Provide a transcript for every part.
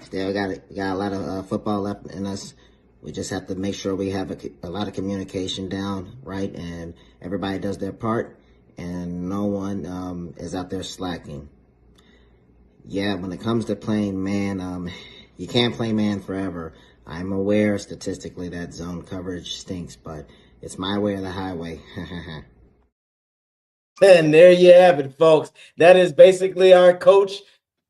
Still got a lot of football left in us. We just have to make sure we have a lot of communication down, right? And everybody does their part, and no one is out there slacking. Yeah, when it comes to playing man, you can't play man forever. I'm aware statistically that zone coverage stinks, but it's my way or the highway. And there you have it, folks. That is basically our coach,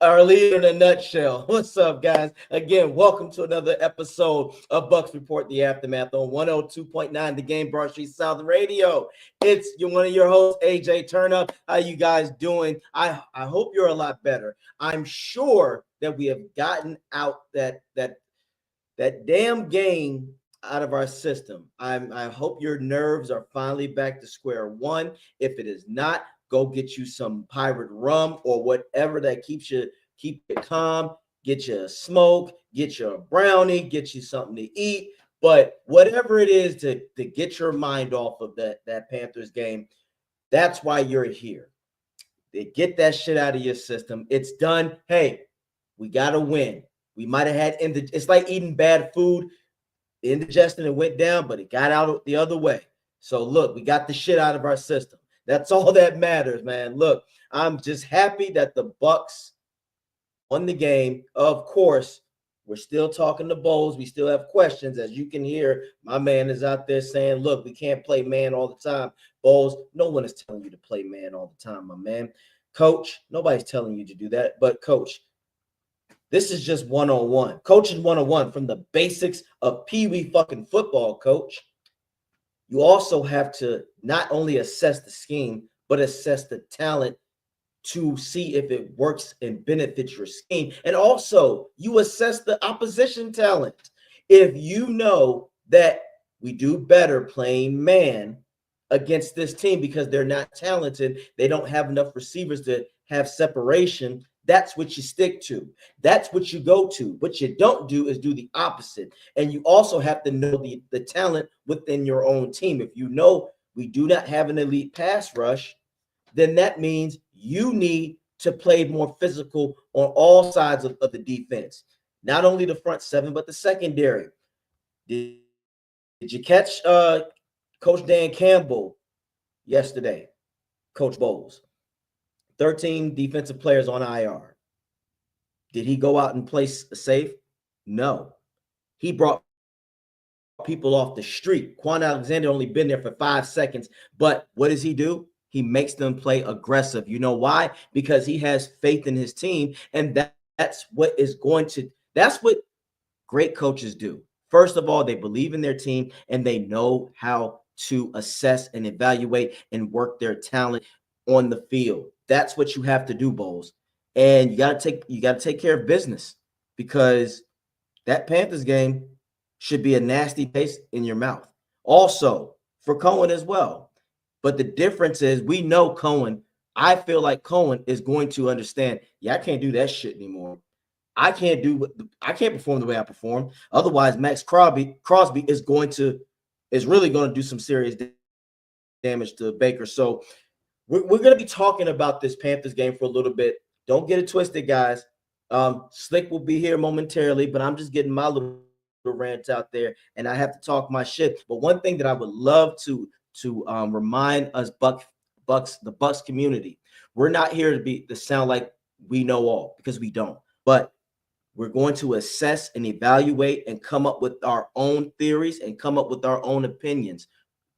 our leader in a nutshell. What's up, guys? Again, welcome to another episode of Bucs Report the Aftermath on 102.9 The Game, Broad Street South Radio. It's one of your hosts, AJ Turner. How you guys doing? I hope you're a lot better. I'm sure that we have gotten out that damn game out of our system. I hope your nerves are finally back to square one. If it is not, go get you some pirate rum or whatever that keep you calm. Get you a smoke, get you a brownie, get you something to eat. But whatever it is to get your mind off of that Panthers game, that's why you're here. They get that shit out of your system. It's done. Hey, we got to win. We might have had it's like eating bad food. The indigestion, it went down, but it got out the other way. So look, we got the shit out of our system. That's all that matters, man. Look, I'm just happy that the Bucs won the game. Of course, we're still talking to Bowles. We still have questions. As you can hear, my man is out there saying, look, we can't play man all the time. Bowles, no one is telling you to play man all the time, my man. Coach, nobody's telling you to do that. But coach, this is just one-on-one. Coaching 101 from the basics of Pee-wee fucking football, coach. You also have to not only assess the scheme, but assess the talent to see if it works and benefits your scheme. And also, you assess the opposition talent. If you know that we do better playing man against this team because they're not talented, they don't have enough receivers to have separation, that's what you stick to. That's what you go to. What you don't do is do the opposite. And you also have to know the talent within your own team. If you know we do not have an elite pass rush, then that means you need to play more physical on all sides of the defense. Not only the front seven, but the secondary. Did you catch Coach Dan Campbell yesterday? Coach Bowles. 13 defensive players on IR. Did he go out and play safe? No. He brought people off the street. Quan Alexander only been there for 5 seconds, but what does he do? He makes them play aggressive. You know why? Because he has faith in his team, and that's what great coaches do. First of all, they believe in their team, and they know how to assess and evaluate and work their talent on the field. That's what you have to do, Bowles. And you got to take care of business, because that Panthers game should be a nasty taste in your mouth. Also, for Cohen as well. But the difference is, we know Cohen. I feel like Cohen is going to understand, I can't do that shit anymore. I can't perform the way I perform. Otherwise, Max Crosby is really going to do some serious damage to Baker. So we're going to be talking about this Panthers game for a little bit. Don't get it twisted, guys. Slick will be here momentarily, but I'm just getting my little rant out there, and I have to talk my shit. But one thing that I would love to remind us the Bucs community, we're not here to sound like we know all, because we don't. But we're going to assess and evaluate and come up with our own theories and come up with our own opinions.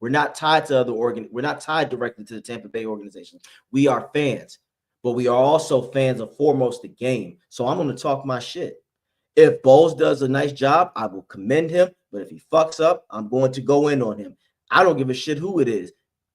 We're not tied to we're not tied directly to the Tampa Bay organization. We are fans, but we are also fans of foremost the game. So I'm going to talk my shit. If Bowles does a nice job, I will commend him. But if he fucks up, I'm going to go in on him. I don't give a shit who it is.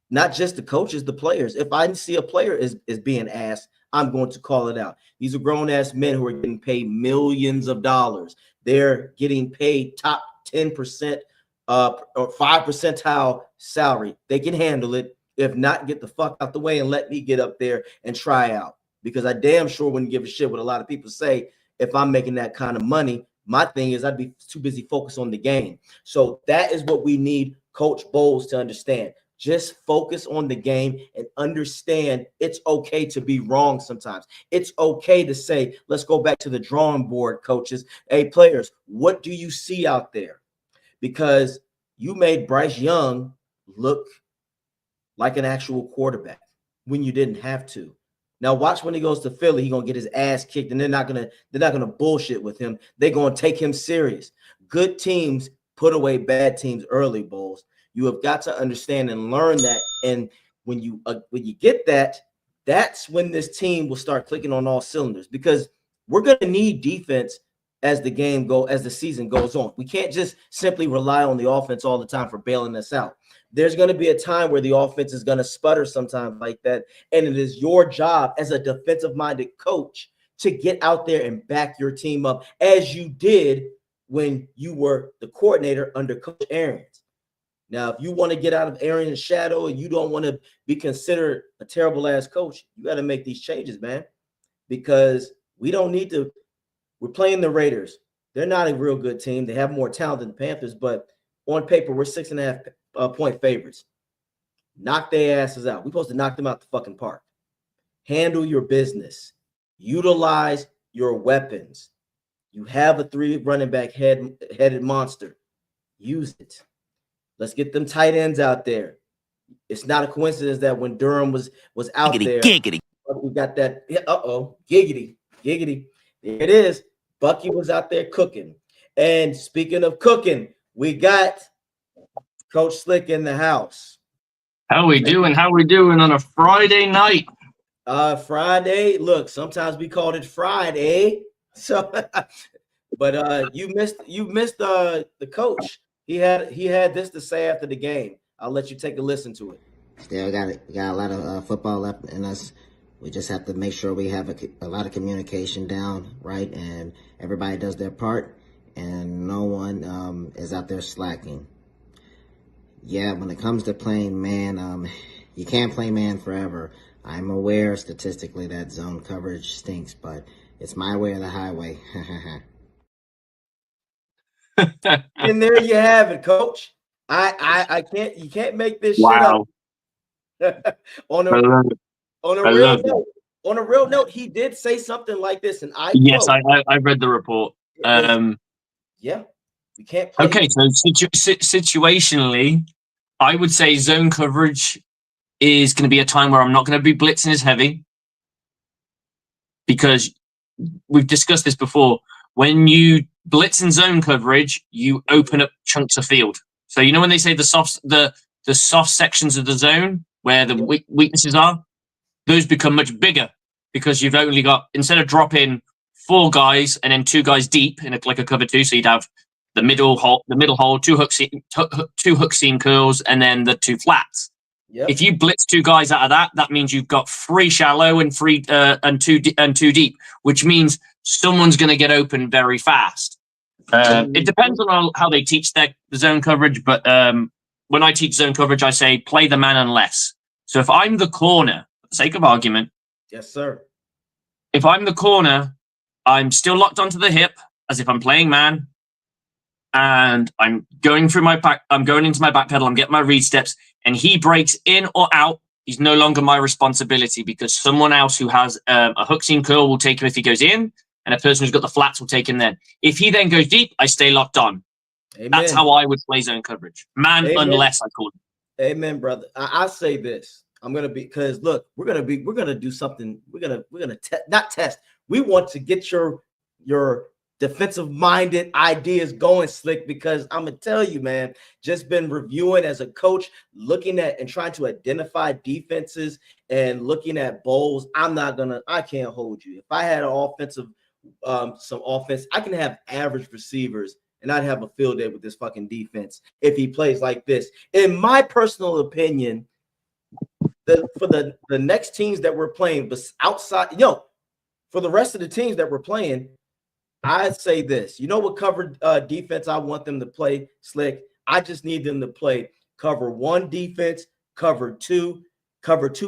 Not just the coaches, the players. If I see a player is being asked, I'm going to call it out. These are grown-ass men who are getting paid millions of dollars. They're getting paid top 10% or 5 percentile salary. They can handle it. If not, get the fuck out the way and let me get up there and try out. Because I damn sure wouldn't give a shit what a lot of people say if I'm making that kind of money. My thing is I'd be too busy focused on the game. So that is what we need Coach Bowles to understand. Just focus on the game and understand it's okay to be wrong sometimes. It's okay to say, let's go back to the drawing board, coaches. Hey, players, what do you see out there? Because you made Bryce Young look like an actual quarterback when you didn't have to. Now watch when he goes to Philly, he's gonna get his ass kicked, and they're not gonna bullshit with him. They're gonna take him serious. Good teams put away bad teams early, Bulls. You have got to understand and learn that. And when you get that, that's when this team will start clicking on all cylinders, because we're gonna need defense as the season goes on. We can't just simply rely on the offense all the time for bailing us out. There's going to be a time where the offense is going to sputter sometimes like that. And it is your job as a defensive-minded coach to get out there and back your team up, as you did when you were the coordinator under Coach Arians. Now, if you want to get out of Arians' shadow and you don't want to be considered a terrible-ass coach, you got to make these changes, man, because we don't need to. We're playing the Raiders. They're not a real good team. They have more talent than the Panthers, but on paper, we're 6.5 point favorites. Knock their asses out. We're supposed to knock them out the fucking park. Handle your business. Utilize your weapons. You have a 3 running back headed monster. Use it. Let's get them tight ends out there. It's not a coincidence that when Durham was out there, we got that. Giggity. There it is. Bucky was out there cooking. And speaking of cooking, we got Coach Slick in the house. How we doing on a Friday night? Friday. Look, sometimes we called it Friday. So, but you missed the coach. He had this to say after the game. I'll let you take a listen to it. Still got a lot of football left in us. We just have to make sure we have a lot of communication down, right? And everybody does their part, and no one is out there slacking. Yeah, when it comes to playing man, you can't play man forever. I'm aware statistically that zone coverage stinks, but it's my way or the highway. And there you have it, Coach. I can't. You can't make this shit up. On a real note, he did say something like this, and I read the report. Yeah, we can't play. Okay, so situationally, I would say zone coverage is going to be a time where I'm not going to be blitzing as heavy, because we've discussed this before. When you blitz in zone coverage, you open up chunks of field. So you know when they say the soft sections of the zone where the weaknesses are, those become much bigger, because you've only got, instead of dropping 4 guys and then 2 guys deep in like a cover 2, so you'd have the middle hole, 2 hook seam curls, and then the 2 flats. Yep. If you blitz 2 guys out of that means you've got 3 shallow and 2 deep, which means someone's going to get open very fast. It depends on how they teach the zone coverage, but when I teach zone coverage, I say play the man unless. So if I'm the corner, for the sake of argument, yes, sir. If I'm the corner, I'm still locked onto the hip as if I'm playing man, and I'm going into my back pedal, I'm getting my read steps, and he breaks in or out, he's no longer my responsibility, because someone else who has a hook seam curl will take him if he goes in, and a person who's got the flats will take him then. If he then goes deep, I stay locked on. Amen. That's how I would play zone coverage. Man, amen. Unless I call it. Amen, brother. I say this. I'm gonna be, because look, we're gonna do something. We're gonna not test. We want to get your defensive-minded ideas going, Slick, because I'm gonna tell you, man, just been reviewing as a coach, looking at and trying to identify defenses and looking at bowls. I can't hold you. If I had some offense, I can have average receivers and I'd have a field day with this fucking defense if he plays like this. In my personal opinion, for the next teams that we're playing, but outside, for the rest of the teams that we're playing, I'd say this. You know what cover defense I want them to play, Slick? I just need them to play cover 1 defense, cover 2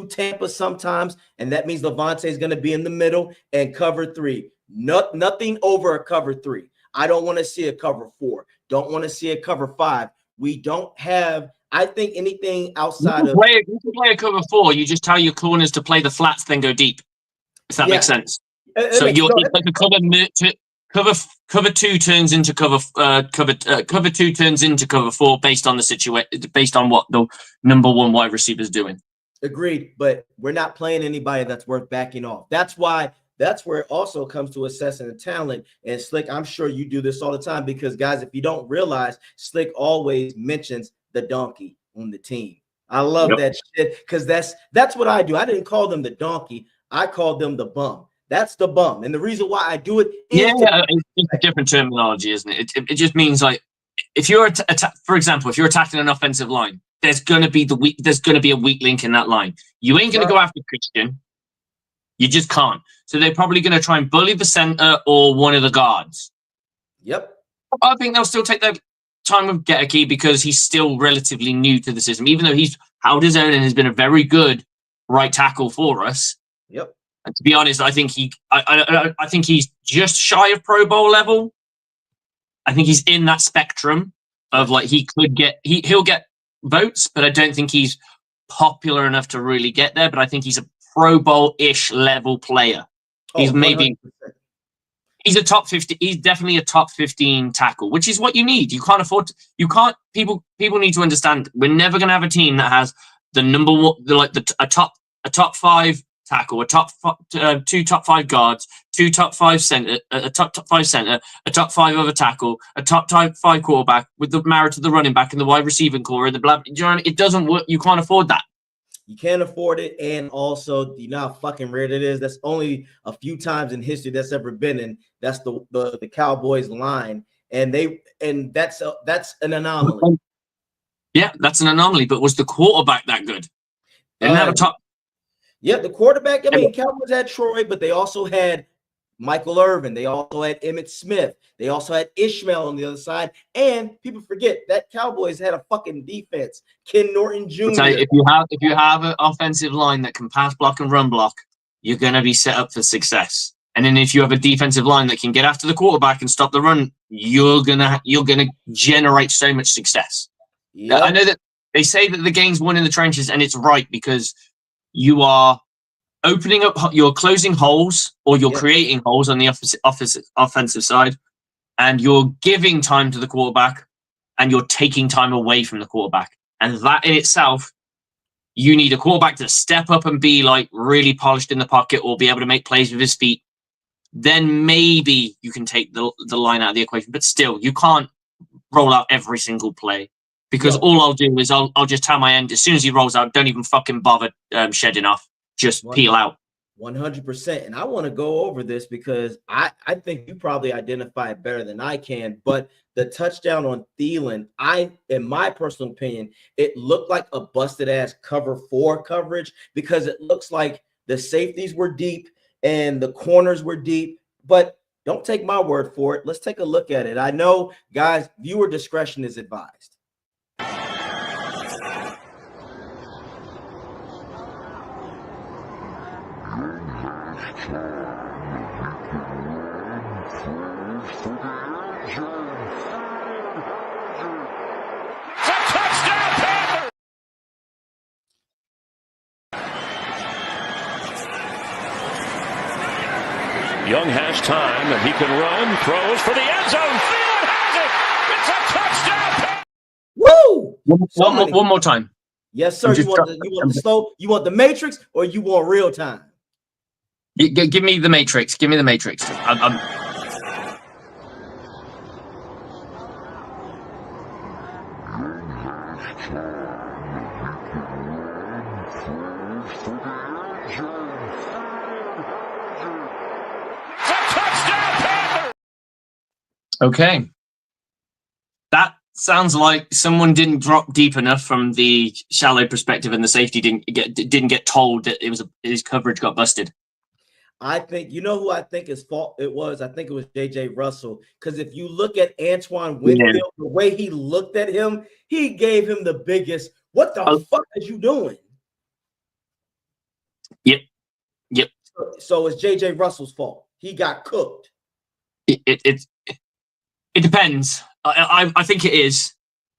Tampa sometimes, and that means Levante is going to be in the middle, and cover 3. Nothing over a cover 3. I don't want to see a cover 4. Don't want to see a cover 5. We don't have, I think, anything outside of. You can play a cover 4. You just tell your corners to play the flats, then go deep. If that makes sense. So it's like a cover 2 turns into cover 2 turns into cover 4 based on the situation, based on what the number 1 wide receiver is doing. Agreed, but we're not playing anybody that's worth backing off. That's where it also comes to assessing the talent. And Slick, I'm sure you do this all the time because, guys, if you don't realize, Slick always mentions the donkey on the team. I love that shit because that's what I do. I didn't call them the donkey. I called them the bum. That's the bum. And the reason why I do it is it's a different terminology, isn't it? It just means like if you're for example, if you're attacking an offensive line, there's gonna be a weak link in that line. You ain't gonna go after Christian. You just can't. So they're probably gonna try and bully the center or one of the guards. Yep. I think they'll still take their time with Geteke because he's still relatively new to the system, even though he's held his own and has been a very good right tackle for us. Yep. And to be honest, I think I think he's just shy of Pro Bowl level. I think he's in that spectrum of like he'll get votes, but I don't think he's popular enough to really get there. But I think he's a Pro Bowl-ish level player. He's he's a top 50. He's definitely a top 15 tackle, which is what you need. You can't afford. People need to understand. We're never going to have a team that has the number 1, a top 5 tackle, a top 2 top 5 guards, 2 top 5 center, a top 5 center, a top 5 other tackle, a top 5 quarterback with the married to the running back and the wide receiving core and the blah. It doesn't work. You can't afford that. You can't afford it, and also, you know how fucking rare it is. That's only a few times in history that's ever been, and that's the Cowboys line, and that's an anomaly. Yeah, that's an anomaly. But was the quarterback that good? They didn't have a top. Yeah, the quarterback. I mean, Cowboys had Troy, but they also had Michael Irvin. They also had Emmitt Smith. They also had Ishmael on the other side. And people forget that Cowboys had a fucking defense. Ken Norton Jr. If you have an offensive line that can pass block and run block, you're gonna be set up for success. And then if you have a defensive line that can get after the quarterback and stop the run, you're gonna generate so much success. Yep. I know that they say that the game's won in the trenches, and it's right because you are you're closing holes or you're creating holes on the offensive side, and you're giving time to the quarterback and you're taking time away from the quarterback. And that in itself, you need a quarterback to step up and be like really polished in the pocket or be able to make plays with his feet. Then maybe you can take the line out of the equation. But still, you can't roll out every single play because all I'll do is I'll just tell my end as soon as he rolls out, don't even fucking bother shedding off. Just peel out. 100%. And I want to go over this because I think you probably identify it better than I can. But the touchdown on Thielen, in my personal opinion, it looked like a busted ass cover 4 coverage because it looks like the safeties were deep and the corners were deep. But don't take my word for it. Let's take a look at it. I know, guys, viewer discretion is advised. Young has time, and he can run, throws for the end zone. Thielen has it. It's a touchdown. Woo! One more time. Yes, sir. You want the slow? You want the Matrix, or you want real time? Give me the Matrix. Give me the Matrix. Okay. Sounds like someone didn't drop deep enough from the shallow perspective, and the safety didn't get told that his coverage got busted. I think who I think his fault it was. I think it was J.J. Russell, because if you look at Antoine Winfield, the way he looked at him, he gave him the biggest. What the fuck are you doing? Yep. So it's J.J. Russell's fault. He got cooked. It depends. I think it is.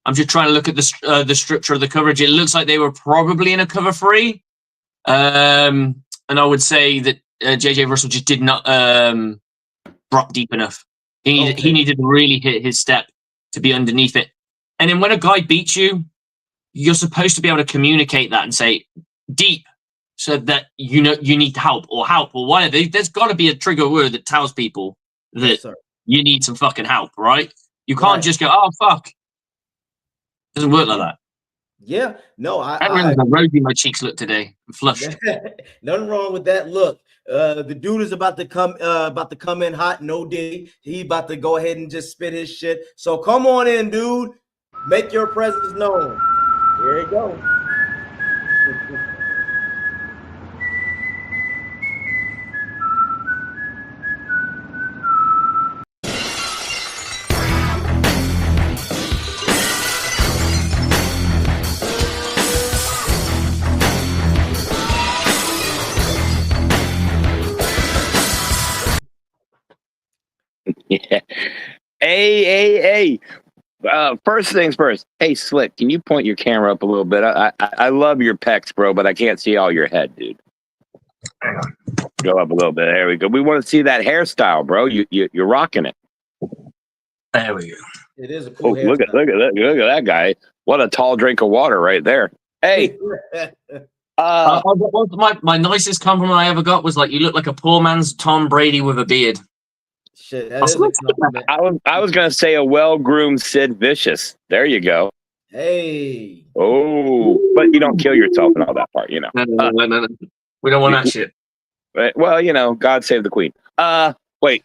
I'm just trying to look at the structure of the coverage. It looks like they were probably in a cover 3, and I would say that JJ Russell just did not drop deep enough. He needed to really hit his step to be underneath it. And then when a guy beats you, you're supposed to be able to communicate that and say deep, so that you need help or whatever. There's got to be a trigger word that tells people that you need some fucking help, right? You can't just go, oh, fuck. It doesn't work like that. Yeah. No, I realized how rosy my cheeks look today. I'm flushed. Nothing wrong with that look. The dude is about to come in hot, no D. He about to go ahead and just spit his shit. So come on in, dude. Make your presence known. Here you go. Yeah. Hey. First things first. Hey, Slick, can you point your camera up a little bit? I love your pecs, bro, but I can't see all your head, dude. Go up a little bit. There we go. We want to see that hairstyle, bro. You're rocking it. There we go. It is a cool hairstyle. Look at that guy. What a tall drink of water right there. Hey. My nicest compliment I ever got was like, you look like a poor man's Tom Brady with a beard. Shit, that is a compliment. I was gonna say a well-groomed Sid Vicious. There you go. Hey. Oh, but you don't kill yourself in all that part, you know. No. We don't want that shit. Well, you know, God save the Queen. Wait.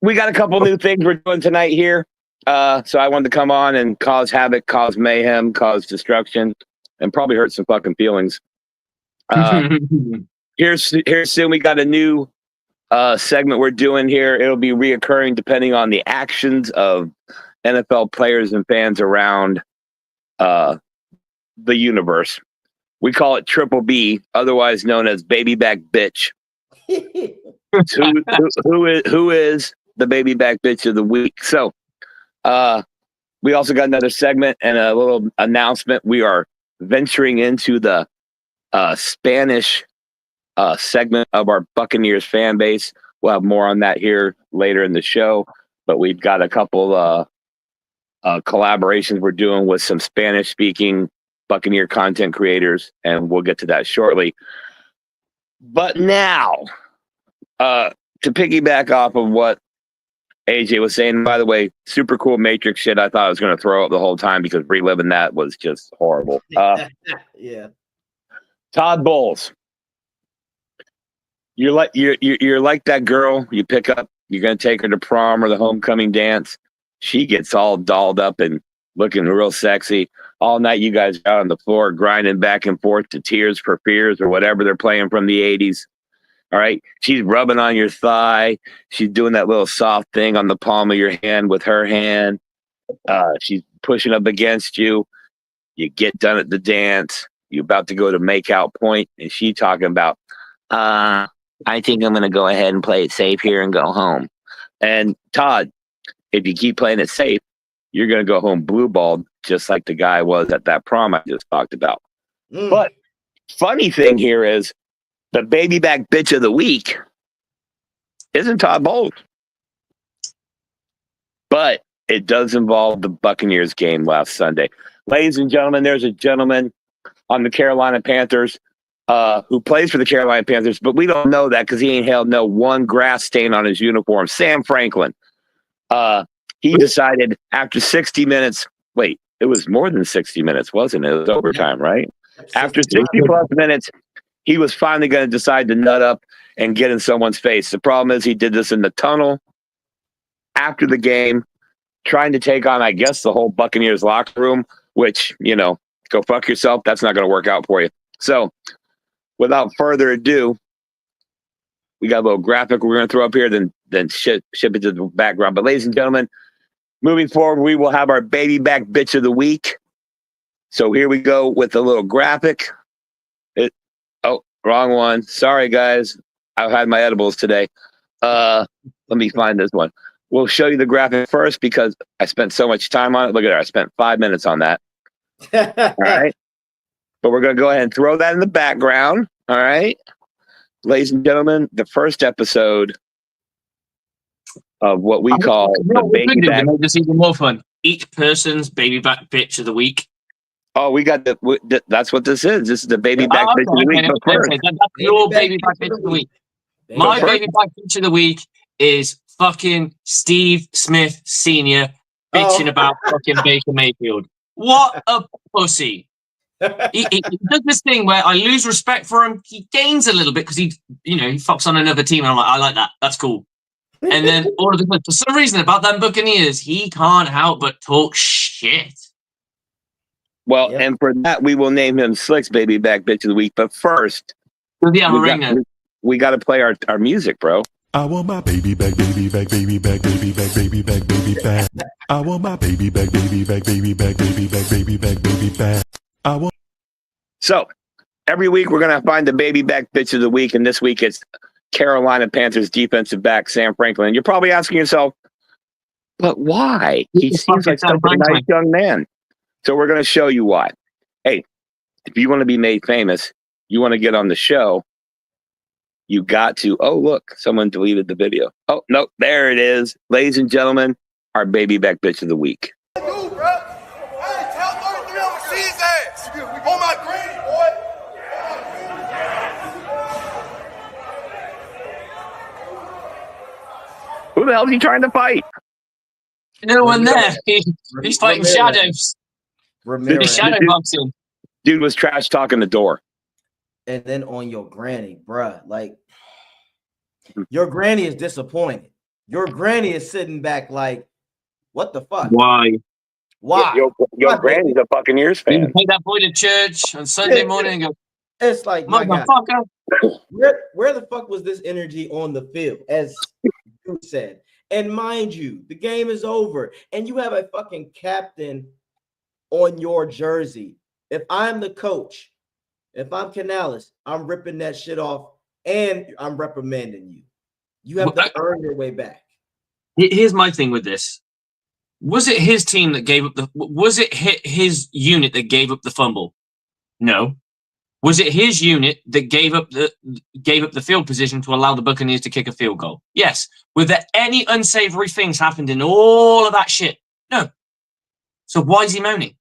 We got a couple new things we're doing tonight here. So I wanted to come on and cause havoc, cause mayhem, cause destruction, and probably hurt some fucking feelings. Here's soon we got a new segment we're doing here. It'll be reoccurring depending on the actions of NFL players and fans around the universe. We call it Triple B, otherwise known as Baby Back Bitch. who is the Baby Back Bitch of the week? So we also got another segment and a little announcement. We are venturing into the Spanish segment of our Buccaneers fan base. We'll have more on that here later in the show, but we've got a couple collaborations we're doing with some Spanish speaking Buccaneer content creators, and we'll get to that shortly. But now, to piggyback off of what AJ was saying, by the way, super cool Matrix shit. I thought I was going to throw up the whole time because reliving that was just horrible. Yeah. Todd Bowles. You're like that girl you pick up. You're going to take her to prom or the homecoming dance. She gets all dolled up and looking real sexy. All night you guys out on the floor grinding back and forth to Tears for Fears or whatever they're playing from the 80s. All right. She's rubbing on your thigh. She's doing that little soft thing on the palm of your hand with her hand. She's pushing up against you. You get done at the dance. You're about to go to make out point, and she talking about, I think I'm going to go ahead and play it safe here and go home. And Todd, if you keep playing it safe, you're going to go home blue-balled, just like the guy was at that prom I just talked about. But funny thing here is the Baby Back Bitch of the week isn't Todd Bowles. But it does involve the Buccaneers game last Sunday. Ladies and gentlemen, there's a gentleman on the Carolina Panthers who plays for the Carolina Panthers, but we don't know that because he ain't held no one grass stain on his uniform. Sam Franklin. He decided after 60 minutes, wait, it was more than 60 minutes, wasn't it? It was overtime, right? After 60 plus minutes, he was finally going to decide to nut up and get in someone's face. The problem is he did this in the tunnel after the game. trying to take on, I guess, the whole Buccaneers locker room, which, go fuck yourself. That's not going to work out for you. So without further ado, we got a little graphic we're going to throw up here, then ship it to the background. But ladies and gentlemen, moving forward, we will have our baby back bitch of the week. So here we go with a little graphic. Wrong one. Sorry, guys. I've had my edibles today. Let me find this one. We'll show you the graphic first because I spent so much time on it. Look at that. I spent 5 minutes on that. All right. But we're going to go ahead and throw that in the background. All right. Ladies and gentlemen, the first episode of what we call the baby back. This even more fun. Each person's baby back bitch of the week. Oh, we got that's what this is. This is the baby back bitch of the week. That's your baby back bitch of the week. My baby back bitch of the week is fucking Steve Smith Sr. bitching about fucking Baker Mayfield. What a pussy. He does this thing where I lose respect for him. He gains a little bit because he fucks on another team. And I'm like, I like that. That's cool. And then all of a sudden, for some reason about them Buccaneers, he can't help but talk shit. Well, and for that, we will name him Slick's baby back bitch of the week. But first, we got to play our music, bro. I want my baby back, baby back, baby back, baby back, baby back, baby back. I want my baby back, baby back, baby back, baby back, baby back, baby back. So every week we're gonna find the baby back bitch of the week, and this week it's Carolina Panthers defensive back Sam Franklin. You're probably asking yourself, but why? He seems like such a nice young man. So we're going to show you why. Hey, if you want to be made famous, you want to get on the show, you got to, oh, look, someone deleted the video. Oh, no, there it is. Ladies and gentlemen, our baby back bitch of the week. Dude, bro. Hey, tell 33 overseas ass. On my granny, boy. Who the hell is he trying to fight? No one there. He's fighting shadows. The shadow boxing. Dude was trash talking the door. And then on your granny, bruh. Like, your granny is disappointed. Your granny is sitting back like, what the fuck? Why? Your granny's a Buccaneers fan. You take that boy to church on Sunday morning and go, it's like, my God, motherfucker. where the fuck was this energy on the field? As you said. And mind you, the game is over. And you have a fucking captain on your jersey. If I'm the coach, if I'm Canales, I'm ripping that shit off and I'm reprimanding you. You have to earn your way back. Here's my thing with this. Was it his team that gave up was it his unit that gave up the fumble? No. Was it his unit that gave up the field position to allow the Buccaneers to kick a field goal? Yes. Were there any unsavory things happened in all of that shit? No. So why is he moaning?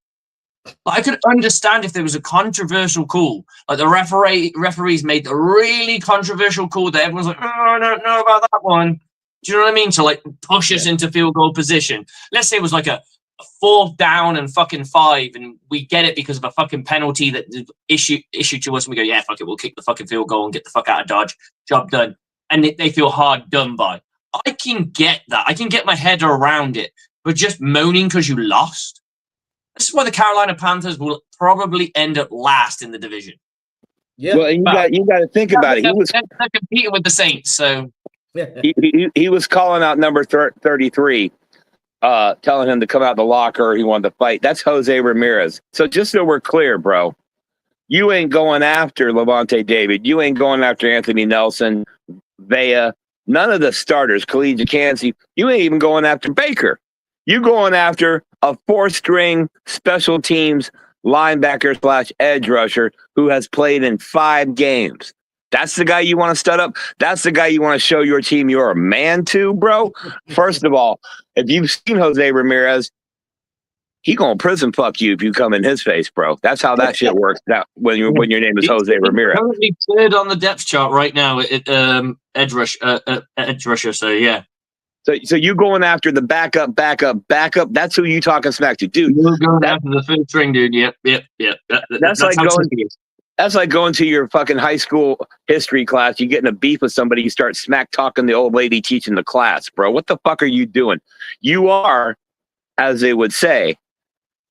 Like, I could understand if there was a controversial call, like the referees made a really controversial call that everyone's like, oh, I don't know about that one. Do you know what I mean? To like push us into field goal position. Let's say it was like a 4th down and fucking 5, and we get it because of a fucking penalty that issued to us, and we go, yeah, fuck it, we'll kick the fucking field goal and get the fuck out of Dodge. Job done. And they feel hard done by. I can get that. I can get my head around it. But just moaning because you lost? This is why the Carolina Panthers will probably end up last in the division. Yeah, well, you got to think about it. They're competing with the Saints, so he was calling out number 33, telling him to come out the locker. He wanted to fight. That's Jose Ramirez. So just so we're clear, bro, you ain't going after Levante David. You ain't going after Anthony Nelson, Vea, none of the starters, Khalid Jacansi. You ain't even going after Baker. You going after a 4th-string special teams linebacker / edge rusher who has played in 5 games. That's the guy you want to stud up. That's the guy you want to show your team you're a man to, bro. First of all, if you've seen Jose Ramirez, he gonna prison fuck you if you come in his face, bro. That's how that shit works. That when your name is Jose Ramirez. He's currently third on the depth chart right now at edge rusher. So yeah. So you going after the backup. That's who you talking smack to, dude. You're going after the 5th string, dude. Yep. That's like going to your fucking high school history class. You get in a beef with somebody, you start smack talking the old lady teaching the class, bro. What the fuck are you doing? You are as they would say,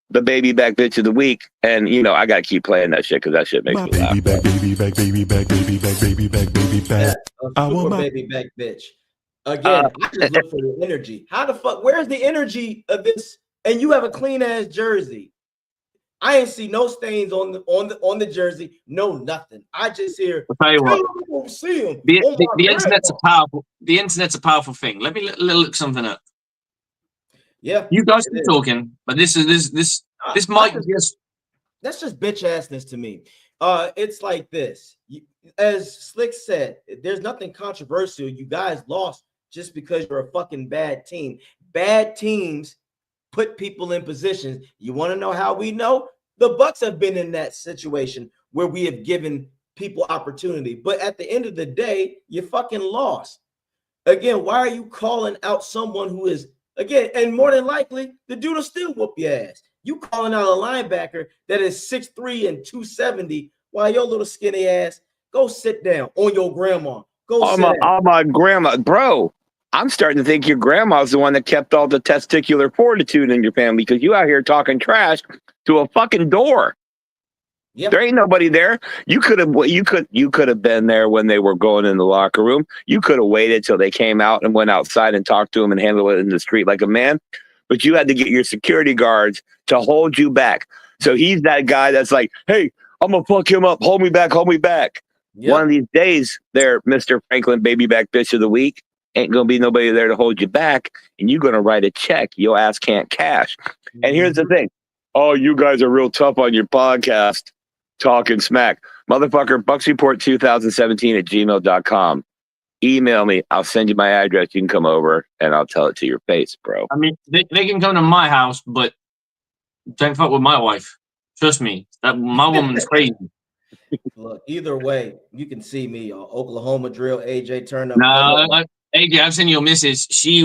the baby back bitch of the week. And, I got to keep playing that shit because that shit makes My me baby laugh. back, baby back, baby back, baby back, baby back, baby back. A super baby back bitch. Again, I just look for the energy. How the fuck? Where's the energy of this? And you have a clean ass jersey. I ain't see no stains on the jersey. No nothing. I just hear. I'll tell you what. See him. The internet's a powerful. The internet's a powerful thing. Let me look something up. Yeah, you guys keep talking, but this might just. That's just bitch assness to me. It's like this. As Slick said, there's nothing controversial. You guys lost just because you're a fucking bad team. Bad teams put people in positions. You want to know how we know? The Bucs have been in that situation where we have given people opportunity. But at the end of the day, you fucking lost. Again, why are you calling out someone who is, again, and more than likely, the dude will still whoop your ass. You calling out a linebacker that is 6'3" and 270 while your little skinny ass, go sit down on your grandma. My grandma, bro. I'm starting to think your grandma's the one that kept all the testicular fortitude in your family because you out here talking trash to a fucking door. Yep. There ain't nobody there. You could have been there when they were going in the locker room. You could have waited till they came out and went outside and talked to them and handled it in the street like a man. But you had to get your security guards to hold you back. So he's that guy that's like, hey, I'm gonna fuck him up. Hold me back. Hold me back. Yep. One of these days, there, Mr. Franklin, baby back bitch of the week. Ain't gonna be nobody there to hold you back, and you're gonna write a check your ass can't cash. And here's the thing: oh, you guys are real tough on your podcast, talking smack, motherfucker. BucsReport2017 at gmail.com. Email me. I'll send you my address. You can come over, and I'll tell it to your face, bro. I mean, they can come to my house, but don't fuck with my wife. Trust me, my woman's crazy. Look, either way, you can see me on Oklahoma drill. AJ turn up. No, AJ, I've seen your missus. She's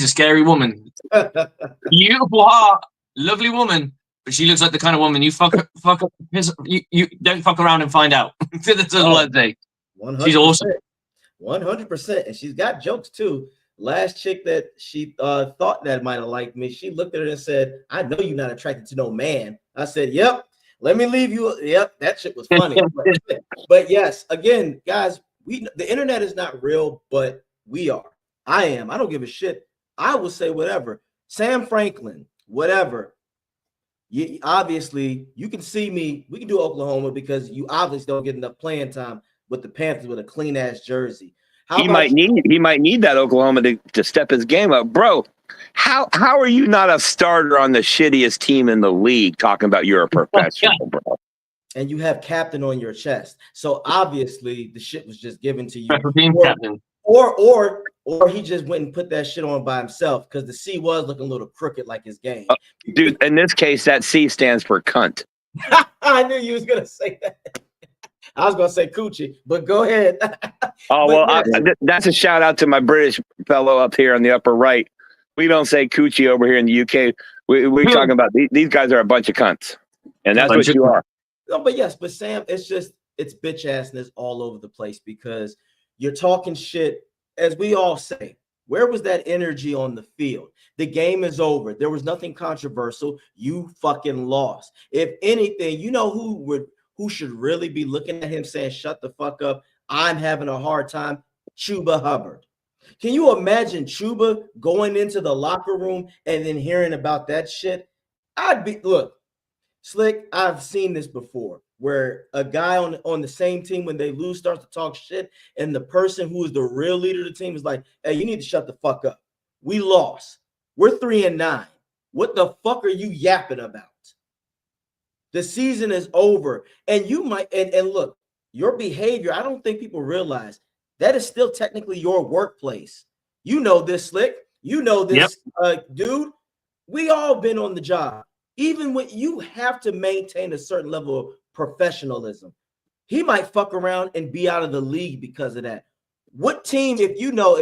a scary woman. Beautiful heart, lovely woman, but she looks like the kind of woman you you don't fuck around and find out. That's all I'd say. 100%. She's awesome. 100%, and she's got jokes too. Last chick that she thought that might have liked me, she looked at her and said, "I know you're not attracted to no man." I said, "Yep. Let me leave you." Yep, that shit was funny. But yes, again, guys, the internet is not real, but we are. I am. I don't give a shit. I will say whatever. Sam Franklin, whatever. Obviously, you can see me. We can do Oklahoma because you obviously don't get enough playing time with the Panthers with a clean ass jersey. He might need that Oklahoma to step his game up, bro. How are you not a starter on the shittiest team in the league? Talking about you're a professional, bro. And you have captain on your chest, so obviously the shit was just given to you. Captain. Or he just went and put that shit on by himself because the C was looking a little crooked like his game. Dude, in this case, that C stands for cunt. I knew you was gonna say that. I was gonna say coochie, but go ahead. That's a shout out to my British fellow up here on the upper right. We don't say coochie over here in the UK. We're talking about these guys are a bunch of cunts, and that's what you are. No, but Sam, it's bitch assness all over the place because you're talking shit, as we all say. Where was that energy on the field? The game is over. There was nothing controversial. You fucking lost. If anything, you know who should really be looking at him saying, "Shut the fuck up. I'm having a hard time." Chuba Hubbard. Can you imagine Chuba going into the locker room and then hearing about that shit? Look, Slick, I've seen this before where a guy on the same team, when they lose, starts to talk shit, and the person who is the real leader of the team is like, "Hey, you need to shut the fuck up. We lost. We're 3-9. What the fuck are you yapping about? The season is over." And you might, and look, your behavior, I don't think people realize that is still technically your workplace. You know this, Slick. You know this, dude. We all been on the job. Even when you have to maintain a certain level of professionalism, he might fuck around and be out of the league because of that. What team, if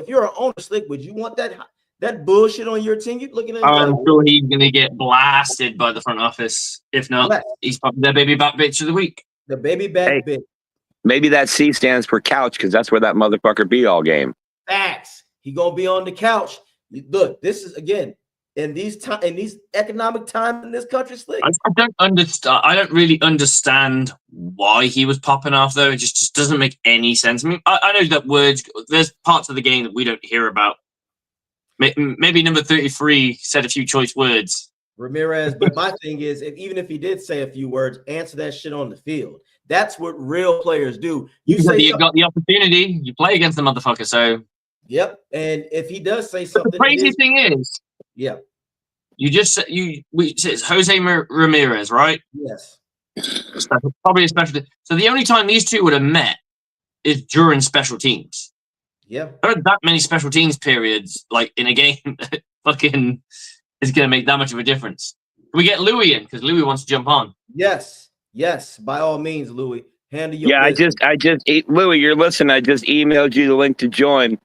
you're an owner, Slick, would you want that bullshit on your team? You looking at? I'm sure he's gonna get blasted by the front office. If not, he's probably their baby back bitch of the week. The baby back bitch. Maybe that C stands for couch because that's where that motherfucker be all game. Facts. He gonna be on the couch. Look, this is again. in these economic times in this country, Slick. I don't understand. I don't really understand why he was popping off, though. It just doesn't make any sense. I mean, I know that there's parts of the game that we don't hear about. Maybe number 33 said a few choice words. Ramirez, but my thing is, even if he did say a few words, answer that shit on the field. That's what real players do. You've got the opportunity. You play against the motherfucker, so. Yep, and if he does say something, the crazy thing is, yeah, it's Jose Ramirez, right? Yes, probably a special. So the only time these two would have met is during special teams. Yeah, there aren't that many special teams periods like in a game. Fucking is going to make that much of a difference. Can we get Louis in because Louis wants to jump on? Yes, by all means, Louis. Handle your business. I just Louis, you're listening. I just emailed you the link to join.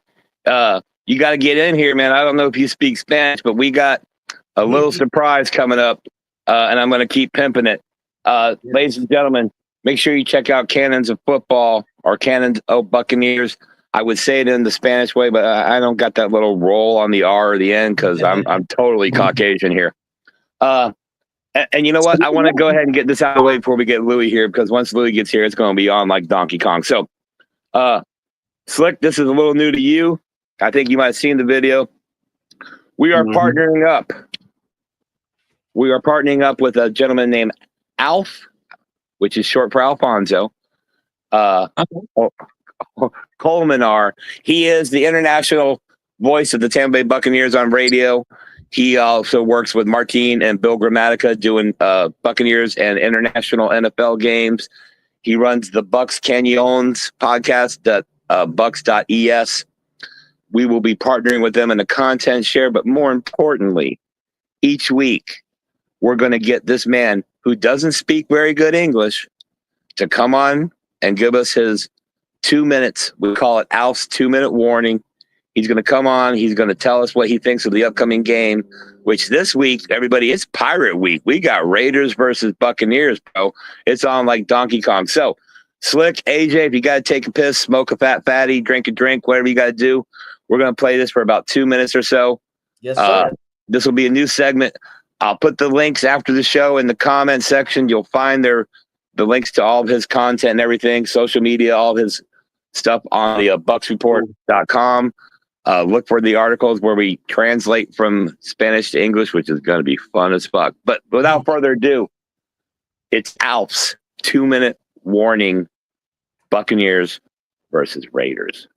You got to get in here, man. I don't know if you speak Spanish, but we got a little surprise coming up, and I'm going to keep pimping it. Ladies and gentlemen, make sure you check out Cannons of Football or Cannons of Buccaneers. I would say it in the Spanish way, but I don't got that little roll on the R or the N because I'm totally Caucasian here. And you know what? I want to go ahead and get this out of the way before we get Louis here, because once Louis gets here, it's going to be on like Donkey Kong. So, Slick, this is a little new to you. I think you might have seen the video. We are partnering up. We are partnering up with a gentleman named Alf, which is short for Alfonso. Colmenar. He is the international voice of the Tampa Bay Buccaneers on radio. He also works with Martine and Bill Grammatica doing Buccaneers and international NFL games. He runs the Bucs Canyons podcast at bucs.es. We will be partnering with them in the content share, but more importantly, each week we're going to get this man who doesn't speak very good English to come on and give us his 2 minutes. We call it Alf's 2-minute warning. He's going to come on. He's going to tell us what he thinks of the upcoming game, which this week, everybody, it's Pirate Week. We got Raiders versus Buccaneers, bro. It's on like Donkey Kong. So, Slick, AJ, if you got to take a piss, smoke a fat fatty, drink a drink, whatever you got to do, we're going to play this for about 2 minutes or so. Yes, sir. This will be a new segment. I'll put the links after the show in the comment section. You'll find the links to all of his content and everything, social media, all of his stuff on the bucsreport.com. Look for the articles where we translate from Spanish to English, which is going to be fun as fuck. But without further ado, it's Alf's 2-minute warning, Buccaneers versus Raiders.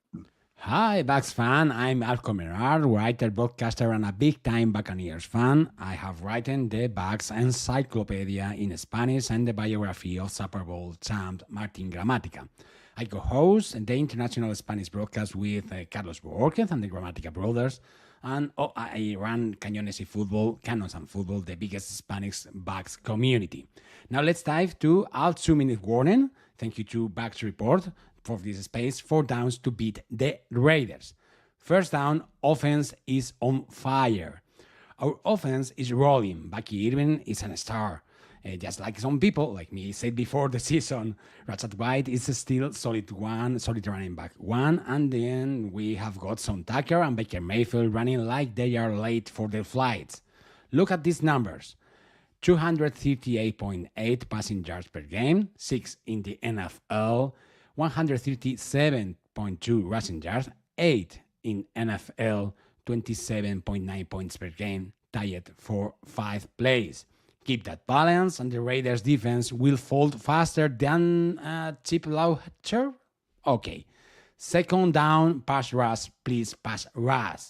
Hi, Bucs fan. I'm Alf Comerard, writer, broadcaster, and a big-time Buccaneers fan. I have written the Bucs Encyclopedia in Spanish and the biography of Super Bowl champ Martin Grammatica. I co-host the international Spanish broadcast with Carlos Borges and the Grammatica brothers, and I run Cannons and Football, the biggest Spanish Bucs community. Now let's dive to our 2-minute warning. Thank you to Bucs Report for this space. 4 downs to beat the Raiders. First down, offense is on fire. Our offense is rolling. Bucky Irving is a star. Just like some people, like me, said before the season, Rashad White is still solid running back 1, and then we have got Son Tucker and Baker Mayfield running like they are late for their flights. Look at these numbers. 238.8 passing yards per game, 6th in the NFL, 137.2 rushing yards, 8th in NFL, 27.9 points per game, tied for 5th place. Keep that balance, and the Raiders' defense will fold faster than Chip Laucher. Okay. Second down, pass rush, please pass rush.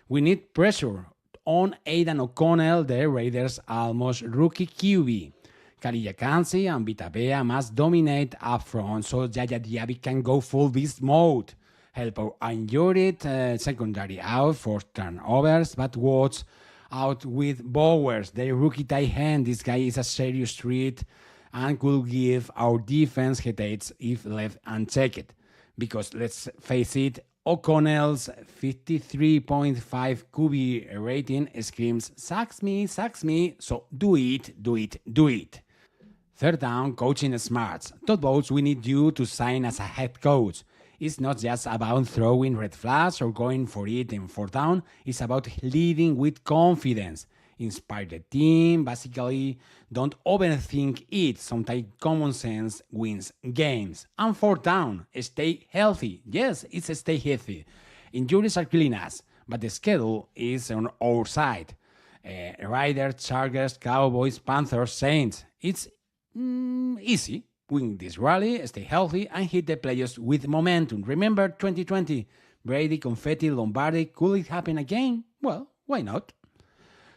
We need pressure on Aidan O'Connell, the Raiders' almost rookie QB. Kalija Kansi and Vita Vea must dominate up front so Yaya Diaby can go full beast mode. Help our injured secondary out for turnovers, but watch out with Bowers, the rookie tight end. This guy is a serious threat and could give our defense headaches if left unchecked. Because let's face it, O'Connell's 53.5 QB rating screams, sacks me, so do it. Third down, coaching smarts. Todd Bowles, we need you to sign as a head coach. It's not just about throwing red flags or going for it in fourth down. It's about leading with confidence. Inspire the team. Basically, don't overthink it. Sometimes common sense wins games. And fourth down, stay healthy. Yes, it's stay healthy. Injuries are killing us, but the schedule is on our side. Riders, Chargers, Cowboys, Panthers, Saints. It's easy. Win this rally, stay healthy, and hit the playoffs with momentum. Remember 2020? Brady, Confetti, Lombardi. Could it happen again? Well, why not?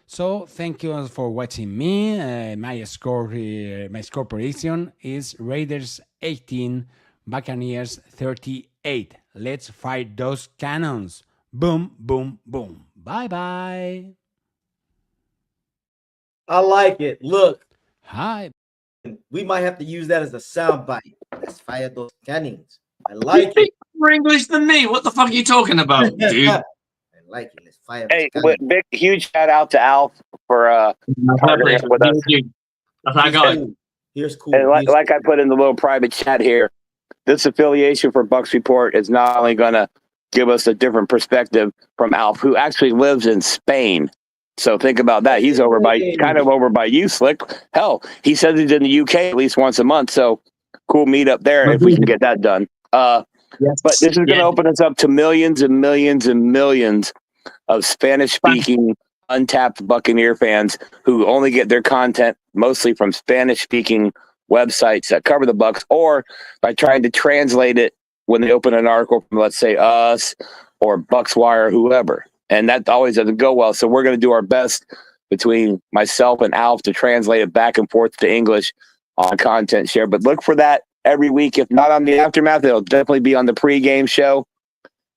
So thank you for watching me. My score prediction is Raiders 18, Buccaneers 38. Let's fire those cannons. Boom, boom, boom. Bye bye. I like it. Look, Hi. we might have to use that as a sound bite. Let's fire those cannons. I You like it. speak more English than me. What the fuck are you talking about, dude? I like it. Let's fire Hey, those cannons. big huge shout out to Alf for partnering with us. That's our guy. Here's cool. And like I put in the little private chat here, this affiliation for Bucs Report is not only going to give us a different perspective from Alf, who actually lives in Spain. So think about that. He's kind of over by you, Slick. Hell, he says he's in the UK at least once a month. So cool meetup there if we can get that done. But this is going to open us up to millions and millions and millions of Spanish-speaking, untapped Buccaneer fans who only get their content mostly from Spanish-speaking websites that cover the Bucs, or by trying to translate it when they open an article from, let's say, us or Bucs Wire or whoever. And that always doesn't go well. So we're going to do our best between myself and Alf to translate it back and forth to English on content share. But look for that every week. If not on the Aftermath, it'll definitely be on the pregame show.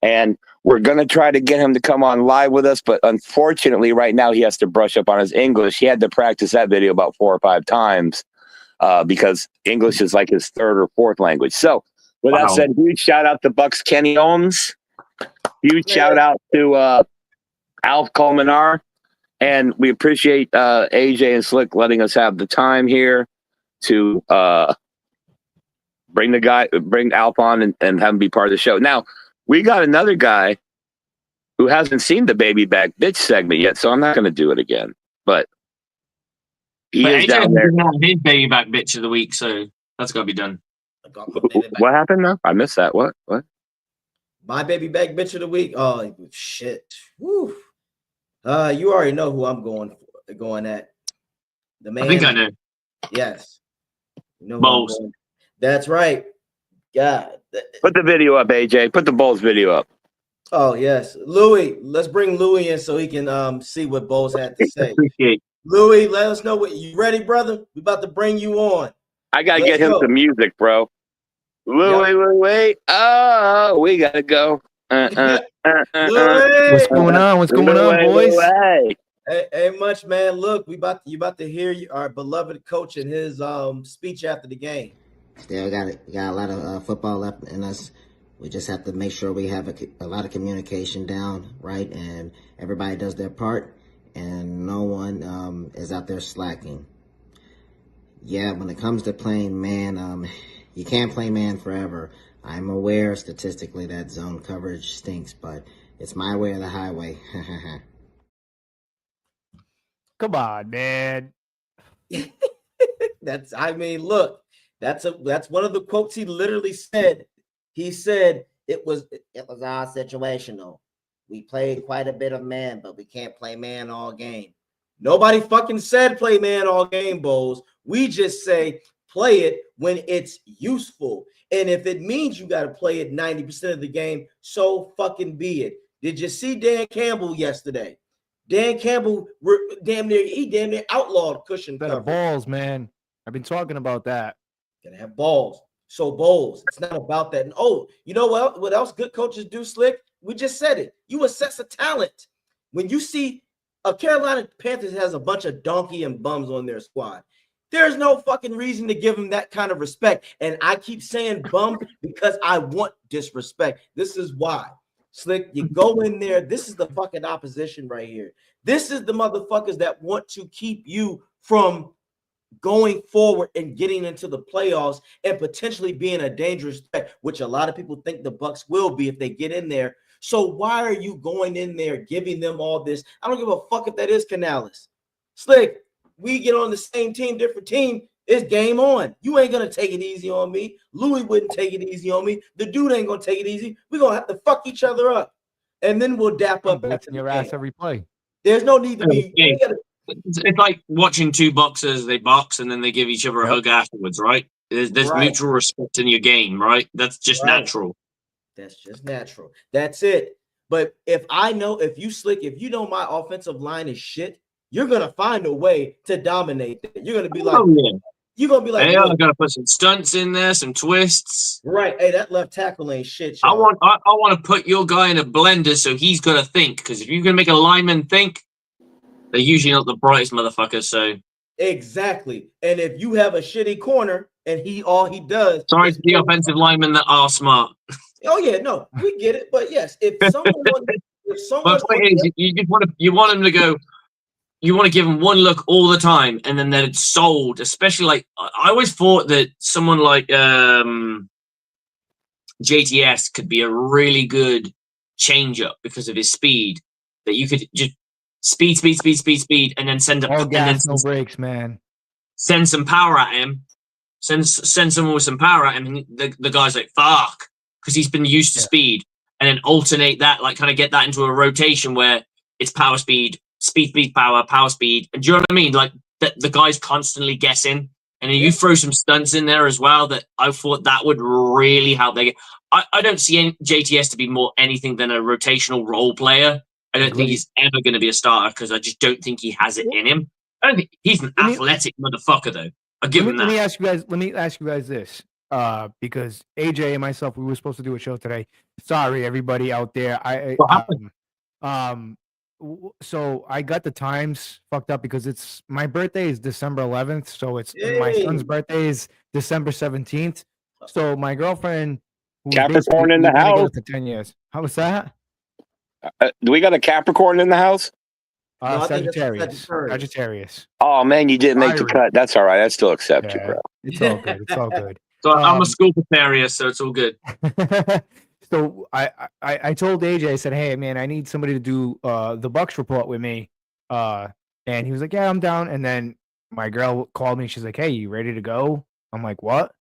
And we're going to try to get him to come on live with us. But unfortunately, right now, he has to brush up on his English. He had to practice that video about 4 or 5 times because English is like his third or fourth language. So with that said, huge shout out to Bucs Kenny Ohms. Huge shout out to Alf Colmenar. And we appreciate AJ and Slick letting us have the time here to bring Alf on and have him be part of the show. Now, we got another guy who hasn't seen the baby back bitch segment yet, so I'm not going to do it again. But he is down there. His baby back bitch of the week, so that's got to be done. What happened now? I missed that. What? My baby back bitch of the week. Oh shit. Woo. You already know who I'm going at. The man. I think I know. Yes. You know Bowles. That's right. God. Put the video up, AJ. Put the Bowles video up. Oh yes, Louis. Let's bring Louis in so he can see what Bowles had to say. Louis, let us know what you ready, brother. We about to bring you on. I gotta get him some music, bro. Louis. Oh, we gotta go. Louis. What's going on? What's going on, boys? Hey, much, man. Look, you about to hear our beloved coach in his speech after the game. Still got a lot of football left in us. We just have to make sure we have a lot of communication down, right? And everybody does their part, and no one is out there slacking. Yeah, when it comes to playing man, you can't play man forever. I'm aware statistically that zone coverage stinks, but it's my way or the highway. Come on, man. That's one of the quotes he literally said. He said it was our situational. We played quite a bit of man, but we can't play man all game. Nobody fucking said play man all game, Bowles. We just say play it when it's useful. And if it means you got to play it 90% of the game, so fucking be it. Did you see Dan Campbell yesterday? Dan Campbell damn near outlawed cushion coverage. Balls, man. I've been talking about that. Gonna have balls. So Bowles, it's not about that. And you know what else good coaches do, Slick? We just said it. You assess a talent. When you see a Carolina Panthers has a bunch of donkey and bums on their squad, there's no fucking reason to give them that kind of respect. And I keep saying bum because I want disrespect. This is why. Slick, you go in there. This is the fucking opposition right here. This is the motherfuckers that want to keep you from going forward and getting into the playoffs and potentially being a dangerous threat, which a lot of people think the Bucs will be if they get in there. So why are you going in there giving them all this? I don't give a fuck if that is Canales. Slick, we get on the same team, different team. It's game on. You ain't gonna take it easy on me. Louis wouldn't take it easy on me. The dude ain't gonna take it easy. We're gonna have to fuck each other up. And then we'll dap up after your the ass game. every play. There's no need to be. It's like watching two boxers, they box and then they give each other a hug afterwards, right? There's Right. mutual respect in your game, right? That's just natural. That's just natural. That's it. But if you Slick, if you know my offensive line is shit, you're gonna find a way to dominate that. You're gonna be like, you're gonna be like, hey, I gotta put some stunts in there, some twists. Right. Hey, that left tackle ain't shit, y'all. I want to put your guy in a blender so he's gonna think. Because if you're gonna make a lineman think, they're usually not the brightest motherfuckers. So exactly. And if you have a shitty corner and all he does, sorry to the offensive linemen that are smart. Oh yeah, no, we get it. But yes, if someone, But you want him to go. You want to give them one look all the time, and then they're sold. Especially like I always thought that someone like JTS could be a really good change-up because of his speed. That you could just speed, and then send up all and gas, then no brakes, man. Send some power at him. Send someone with some power at him, and the guy's like fuck because he's been used to speed, and then alternate that, like kind of get that into a rotation where it's power, speed, power, speed. And do you know what I mean? Like the guy's constantly guessing, and then you throw some stunts in there as well. That I thought that would really help. I don't see JTS to be more anything than a rotational role player. I don't think he's ever going to be a starter because I just don't think he has it in him. I don't think he's an athletic motherfucker though. I'll give him that. Let me ask you guys this. Because AJ and myself, we were supposed to do a show today. Sorry, everybody out there. So I got the times fucked up because my birthday is December 11th, so my son's birthday is December 17th. So my girlfriend, Capricorn in the house for 10 years. How was that? Do we got a Capricorn in the house? No, Sagittarius. Oh man, you didn't make the cut. That's all right. I still accept you, bro. It's all good. It's all good. So I'm a Scorpitarius, so it's all good. So I told AJ, I said, hey man, I need somebody to do the Bucs report with me. And he was like, yeah, I'm down. And then my girl called me. She's like, hey, you ready to go? I'm like, what?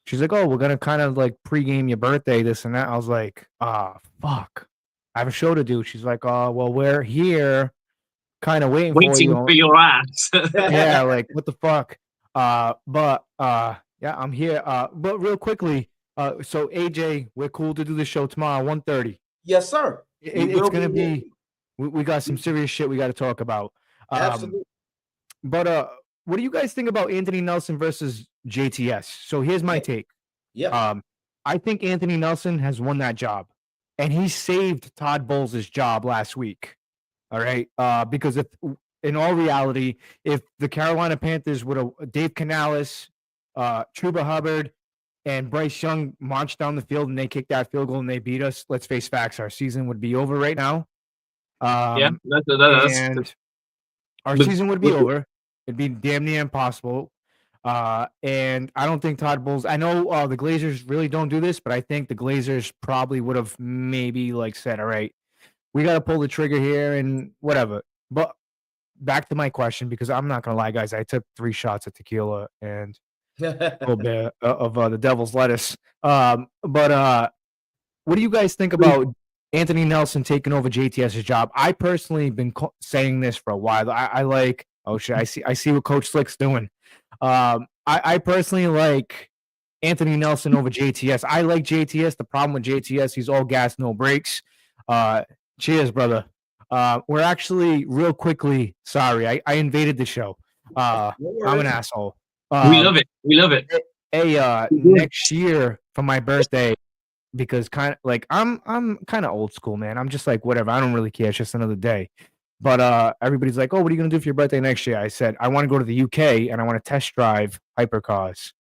She's like, oh, we're gonna kind of like pregame your birthday, this and that. I was like, fuck, I have a show to do. She's like, oh, well, we're here, kind of waiting for your ass. Yeah, like what the fuck. Yeah, I'm here. But real quickly, so AJ, we're cool to do the show tomorrow, 1:30. Yes, sir. It's gonna be. We got some serious shit we got to talk about. Absolutely. But what do you guys think about Anthony Nelson versus JTS? So here's my take. Yeah. I think Anthony Nelson has won that job, and he saved Todd Bowles' job last week. All right, because if in all reality, if the Carolina Panthers would have Dave Canales, Chuba Hubbard, and Bryce Young marched down the field and they kicked that field goal and they beat us, let's face facts, our season would be over right now. And our season would be over. It'd be damn near impossible. And I don't think Todd Bowles. I know the Glazers really don't do this, but I think the Glazers probably would have maybe like said, "All right, we got to pull the trigger here and whatever." But back to my question, because I'm not gonna lie, guys, I took 3 shots of tequila and a little bit of the devil's lettuce. But what do you guys think about Anthony Nelson taking over JTS's job? I personally been saying this for a while. I like. Oh shit! I see what Coach Slick's doing. I personally like Anthony Nelson over JTS. I like JTS. The problem with JTS, he's all gas, no brakes. Cheers, brother. We're actually real quickly. Sorry, I invaded the show. I'm an asshole. We love it. We love it. Hey, next year for my birthday, because kind of like I'm kind of old school, man. I'm just like whatever. I don't really care. It's just another day. But everybody's like, oh, what are you going to do for your birthday next year? I said, I want to go to the UK and I want to test drive hypercars.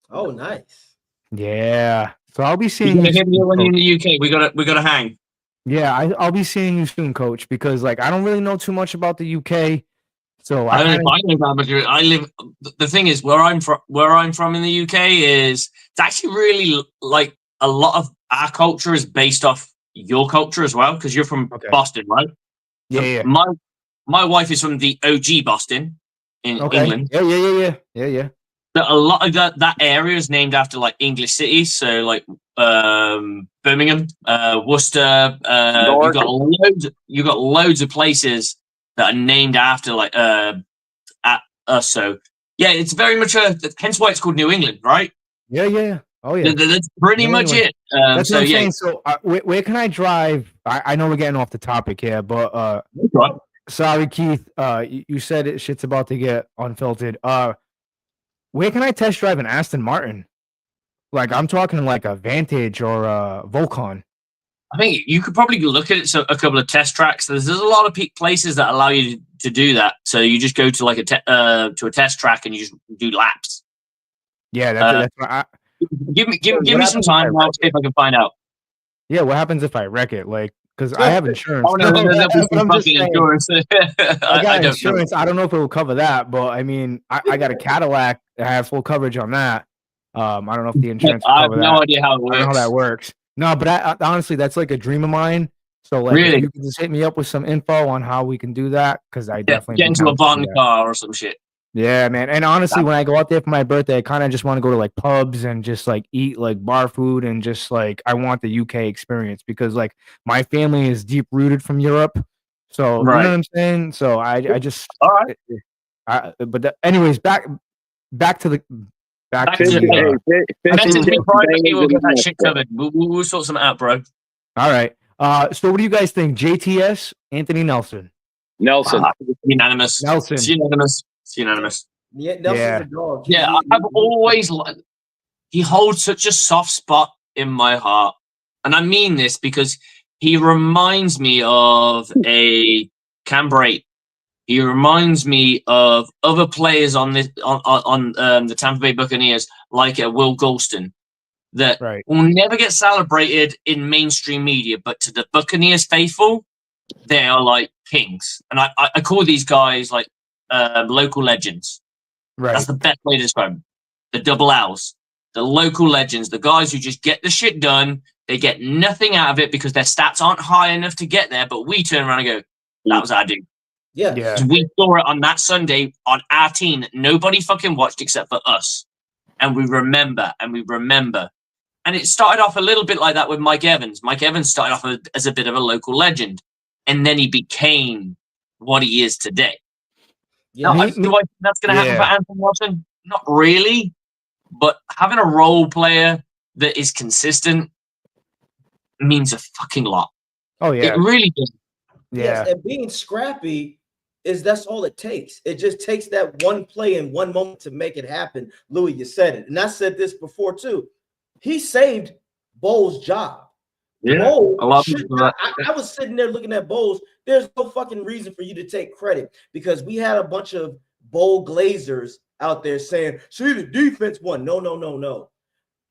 Oh, nice. Yeah. So I'll be seeing you soon, when you're in the UK. We gotta hang. Yeah, I'll be seeing you soon, Coach, because like I don't really know too much about the UK. So I I don't kind know of if I know that much. I live. The thing is, where I'm from in the UK is it's actually really like a lot of our culture is based off your culture as well because you're from okay. Boston, right? Yeah, So yeah. my wife is from the OG Boston in Okay. England. Yeah. A lot of that area is named after like English cities, so like Birmingham, Worcester. Newark. You got loads of places that are named after like at us. So yeah, it's very much hence why it's called New England, right? Yeah. Oh yeah. That's pretty New much England. it. That's So what I'm yeah, saying. So where can I drive? I know we're getting off the topic here, but right. sorry, Keith. You said shit's about to get unfiltered. Where can I test drive an Aston Martin? Like I'm talking like a Vantage or a Volcon. I think you could probably look at it. So a couple of test tracks. There's a lot of places that allow you to do that. So you just go to like to a test track and you just do laps. Yeah, Uh, that's what give me what some happens if I time. And I'll wreck see if I can find out. Yeah, what happens if I wreck it? Like, because I have insurance. Oh no, there'll be some I'm just fucking saying. insurance. I got don't know. insurance. I don't know if it will cover that, but I mean, I got a Cadillac that has full coverage on that. I don't know if the insurance will I have cover no that. idea how it I don't know how that works. works. No, but honestly, that's like a dream of mine. So, like, if Really? you can just hit me up with some info on how we can do that, because I definitely Get be into a down to do bottom that. car or some shit. Yeah, man. And honestly, when I go out there for my birthday, I kind of just want to go to like pubs and just like eat like bar food and just like I want the UK experience because like my family is deep rooted from Europe. So you know Right. what I'm saying? So I just All right. anyways, back to the Back to the message me privately. We'll get that shit covered. We'll sort something out, bro. All right. So what do you guys think? JTS, Anthony Nelson. Nelson. Unanimous. Nelson. It's unanimous. It's unanimous. Yeah, Nelson's a dog. Yeah, I've always liked. He holds such a soft spot in my heart, and I mean this because he reminds me of a Cambrai. He reminds me of other players on this on the Tampa Bay Buccaneers, like Will Golston, that will never get celebrated in mainstream media, but to the Buccaneers faithful, they are like kings. And I call these guys like local legends. Right. That's the best way to describe them. The double L's, the local legends, the guys who just get the shit done. They get nothing out of it because their stats aren't high enough to get there, but we turn around and go, that was our dude. Yeah. We saw it on that Sunday on our team that nobody fucking watched except for us. And we remember. And it started off a little bit like that with Mike Evans. Mike Evans started off as a bit of a local legend. And then he became what he is today. Yeah. Now, do I think that's going to happen for Anthony Nelson? Not really. But having a role player that is consistent means a fucking lot. Oh, yeah. It really does. Yeah. Yes, and being scrappy that's all it takes. It just takes that one play in one moment to make it happen. Louis, you said it. And I said this before too. He saved Bowles' job. Yeah, Bowles I was sitting there looking at Bowles. There's no fucking reason for you to take credit because we had a bunch of Bowl Glazers out there saying, see, the defense won. No.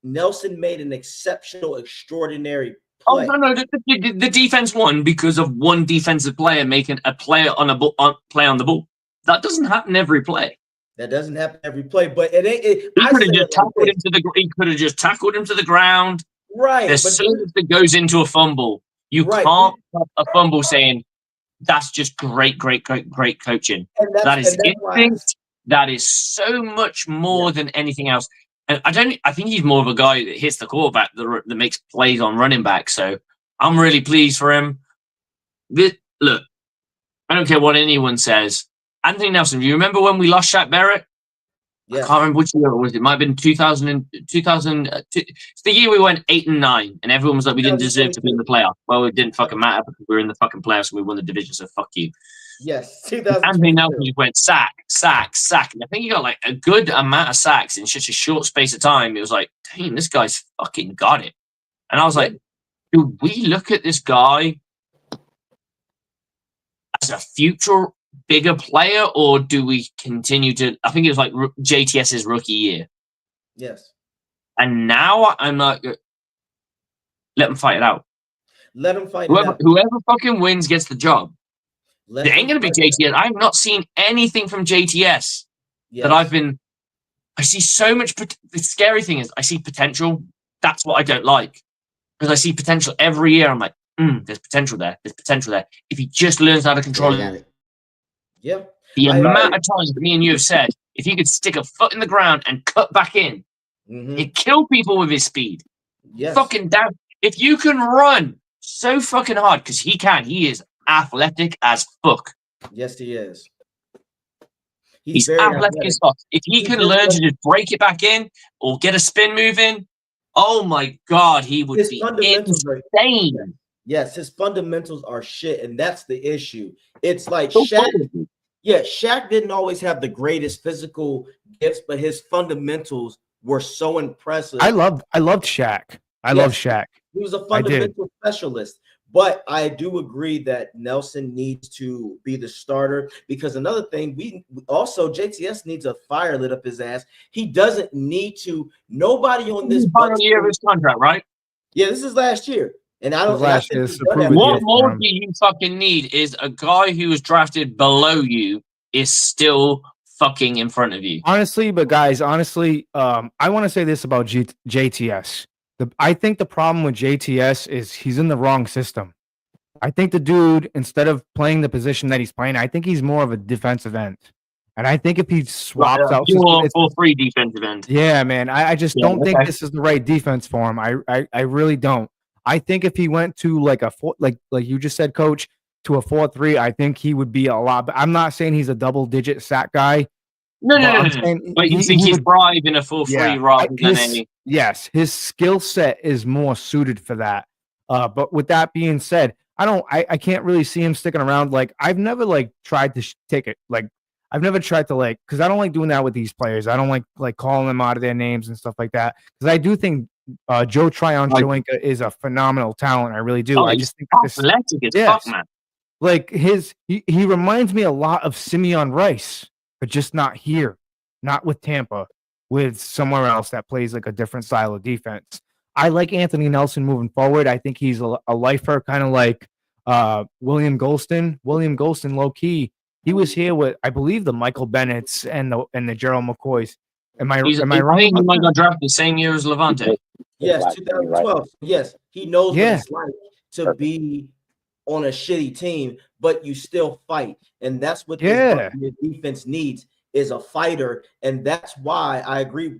Nelson made an exceptional, extraordinary play. Oh no! The defense won because of one defensive player making a play on play on the ball. That doesn't happen every play. That doesn't happen every play, but it ain't. He could have just tackled him to the. He could have just tackled him to the ground. Right. There's service that goes into a fumble. You can't have a fumble saying that's just great coaching. That is instinct. That is so much more than anything else. And I think he's more of a guy that hits the quarterback that makes plays on running back. So I'm really pleased for him. Look, I don't care what anyone says. Anthony Nelson, do you remember when we lost Shaq Barrett? Yeah. I can't remember which year it was. It might have been 2000. It's the year we went 8-9, and everyone was like, we didn't deserve to be in the playoff. Well, it didn't fucking matter because we were in the fucking playoffs and we won the division, so fuck you. Yes, Anthony Nelson just went sack. And I think he got like a good amount of sacks in such a short space of time. It was like, damn, this guy's fucking got it. And I was like, do we look at this guy as a future bigger player, or do we continue to? I think it was like JTS's rookie year. Yes. And now I'm like, let them fight it out. Let them fight it out. Whoever fucking wins gets the job. Let It ain't him going to be fight. JTS. I've not seen anything from JTS that I see so much. The scary thing is I see potential. That's what I don't like. Because I see potential every year. I'm like, there's potential there. There's potential there. If he just learns how to control got it. Yeah. the amount of times that me and you have said, if he could stick a foot in the ground and cut back in, he'd kill people with his speed. Yes. Fucking damn. If you can run so fucking hard, because he is athletic as fuck. Yes, he is. He's very athletic as fuck. If he can learn to just break it back in or get a spin moving, oh my God, he would be insane. Yes, his fundamentals are shit, and that's the issue. It's like Shaq. Yeah, Shaq didn't always have the greatest physical gifts, but his fundamentals were so impressive. I loved Shaq. I love Shaq. He was a fundamental specialist. But I do agree that Nelson needs to be the starter, because another thing, we also JTS needs a fire lit up his ass. He doesn't need to. Nobody on this final year of his contract, right? Yeah, this is last year, and I don't. Last year, what more do you fucking need? Is a guy who was drafted below you is still fucking in front of you. Honestly, but guys, I want to say this about JTS. I think the problem with JTS is he's in the wrong system. I think the dude, instead of playing the position that he's playing, I think he's more of a defensive end. And I think if he swaps out 4-3 defensive end. Yeah, man. I just don't think this is the right defense for him. I really don't. I think if he went to like a like you just said, Coach, to a 4-3, I think he would be a lot. But I'm not saying he's a double-digit sack guy. No. But you think he's thrive in a 4-3 rather than a... Yes, his skill set is more suited for that. But with that being said, I can't really see him sticking around. Like, I've never tried to take it. Like, I've never tried to because I don't like doing that with these players. I don't like calling them out of their names and stuff like that. Because I do think Joe Tryon-Shoyinka is a phenomenal talent. I really do. I just think athletic as fuck, man. Like he reminds me a lot of Simeon Rice, but just not here, not with Tampa, with somewhere else that plays like a different style of defense. I like Anthony Nelson moving forward. I think he's a lifer, kind of like William Golston. William Golston, low key, he was here with, I believe, the Michael Bennett's and the Gerald McCoys. Am I wrong? He might got drafted the same year as Levante. Yes, 2012. Yes, he knows what it's like to be on a shitty team, but you still fight, and that's what this defense needs. Is a fighter, and that's why I agree,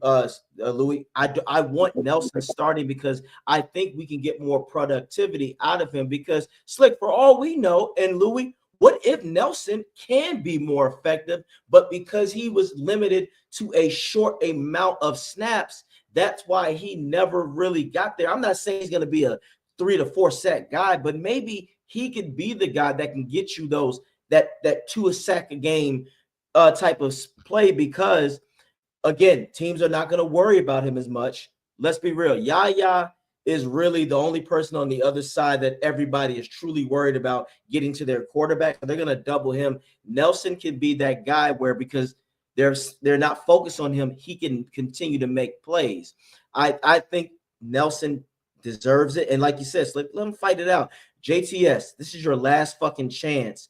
Louis. I want Nelson starting because I think we can get more productivity out of him. Because Slick, for all we know, and Louis, what if Nelson can be more effective, but because he was limited to a short amount of snaps, that's why he never really got there. I'm not saying he's going to be a 3 to 4 sack guy, but maybe he could be the guy that can get you those that 2 sack a game type of play, because again, teams are not going to worry about him as much. Let's be real. Yaya is really the only person on the other side that everybody is truly worried about getting to their quarterback. They're going to double him. Nelson can be that guy where, because they're not focused on him, he can continue to make plays. I think Nelson deserves it. And like you said, let him fight it out. JTS, this is your last fucking chance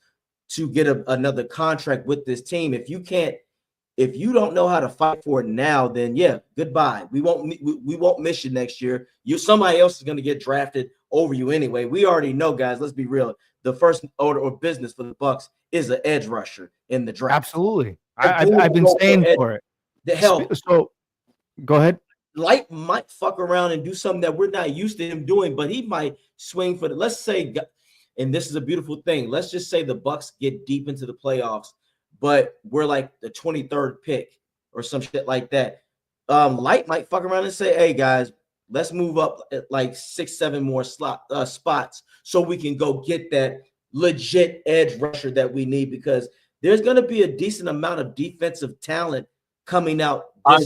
to get another contract with this team. If you don't know how to fight for it now, then yeah, goodbye. We won't miss you next year. Somebody else is going to get drafted over you anyway. We already know, guys. Let's be real. The first order of business for the Bucs is an edge rusher in the draft. Absolutely, I've been saying for it. The hell. So, go ahead. Light might fuck around and do something that we're not used to him doing, but he might swing for let's say. And this is a beautiful thing. Let's just say the Bucs get deep into the playoffs, but we're like the 23rd pick or some shit like that. Light might fuck around and say, "Hey guys, let's move up like 6-7 more spots so we can go get that legit edge rusher that we need," because there's going to be a decent amount of defensive talent coming out. I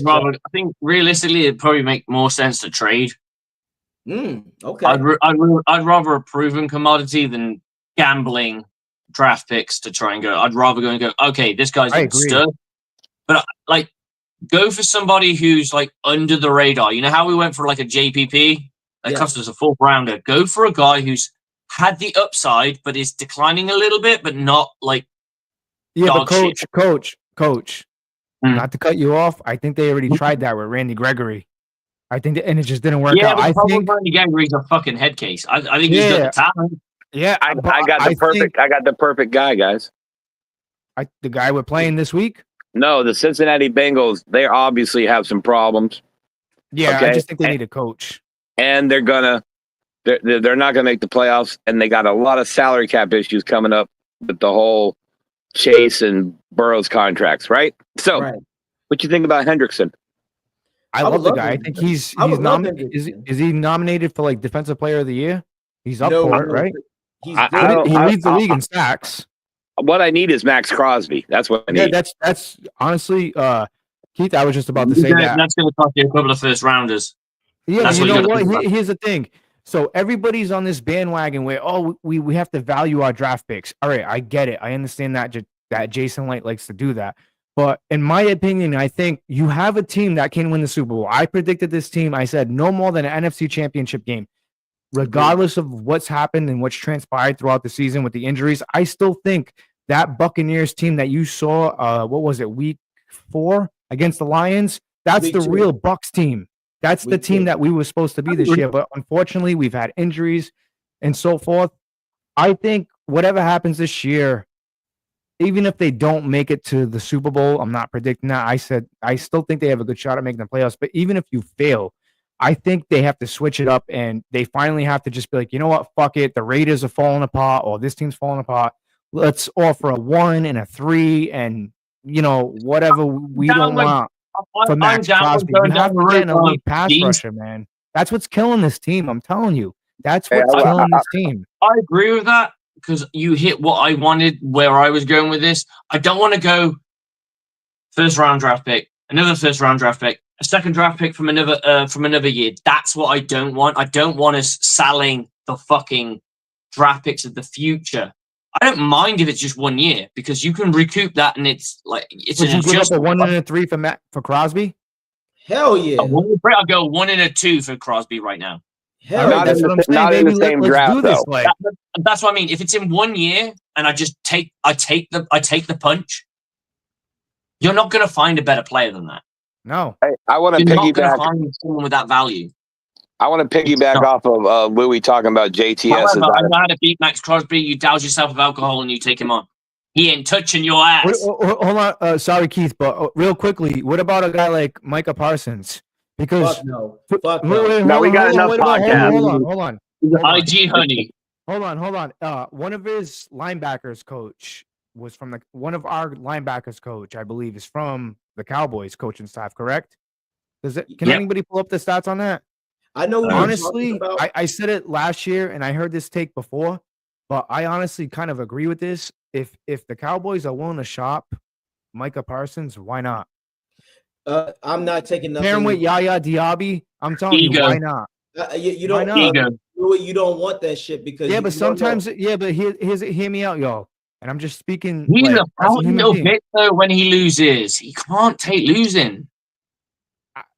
think realistically, it'd probably make more sense to trade. Okay. I'd rather a proven commodity than gambling draft picks to try and go. I'd rather go and go, okay, this guy's a stud. But go for somebody who's like under the radar. You know how we went for like a JPP? That cost us a 4th rounder. Go for a guy who's had the upside, but is declining a little bit, but not like but dog coach. Mm. Not to cut you off, I think they already tried that with Randy Gregory. I think and it just didn't work Yeah, out. but I the problem think with Randy Gregory's a fucking head case. I think he's got the talent. Yeah, I got the perfect guy, guys. The guy we're playing this week. No, the Cincinnati Bengals. They obviously have some problems. Yeah, okay? I just think they need a coach, and they're not gonna make the playoffs, and they got a lot of salary cap issues coming up with the whole Chase and Burrows contracts, right? So, what you think about Hendrickson? I love the guy. I think he's nominated. Is he nominated for like Defensive Player of the Year? He's up for it, right? He's he leads the league in sacks. What I need is Max Crosby. That's what I need. Yeah, that's honestly, Keith. I was just about to say that. That's going to cost you a couple of first rounders. Yeah, but you know what? Here's the thing. So everybody's on this bandwagon where we have to value our draft picks. All right, I get it. I understand that Jason Light likes to do that. But in my opinion, I think you have a team that can win the Super Bowl. I predicted this team. I said no more than an NFC Championship game. Regardless of what's happened and what's transpired throughout the season with the injuries, I still think that Buccaneers team that you saw, what was it, week 4 against the Lions? That's the real Bucs team. That's the team that we were supposed to be this year. But unfortunately, we've had injuries and so forth. I think whatever happens this year, even if they don't make it to the Super Bowl, I'm not predicting that. I said I still think they have a good shot at making the playoffs. But even if you fail, I think they have to switch it up and they finally have to just be like, you know what, fuck it. The Raiders are falling apart or this team's falling apart. Let's offer a 1 and a 3 and, whatever we don't want for Max Crosby. You have to get an elite pass rusher, man. That's what's killing this team. I'm telling you. That's what's killing this team. I agree with that because you hit what I wanted where I was going with this. I don't want to go first round draft pick, another first round draft pick, a second draft pick from another year. That's what I don't want. I don't want us selling the fucking draft picks of the future. I don't mind if it's just 1 year because you can recoup that and it's like it's Would you give up a 1 and a 3 for Crosby? Hell yeah! I'll go 1 and a 2 for Crosby right now. Hell, that's what I'm saying. Not in the same draft, though. That's what I mean. If it's in 1 year and I just take the punch, you're not going to find a better player than that. No, I want to piggyback. You're not going to find someone with that value. I want to piggyback off of Louis talking about JTS. However, I know how to beat Max Crosby. You douse yourself with alcohol and you take him on. He ain't touching your ass. Hold on. Sorry, Keith, but real quickly, what about a guy like Micah Parsons? Because Fuck no. We got enough podcasts. Hold on. IG honey. Hold on. One of his linebackers coach was from one of our linebackers coach, I believe, is from the Cowboys coaching staff, correct? Can anybody pull up the stats on that? I know. Honestly, I said it last year, and I heard this take before, but I honestly kind of agree with this. If the Cowboys are willing to shop Micah Parsons, why not? I'm not taking nothing. Pairing with Yaya Diaby, I'm telling you, why not? You don't. You don't want that shit because but sometimes, but hear me out, y'all. And I'm just speaking. He's a little bit though when he loses. He can't take losing.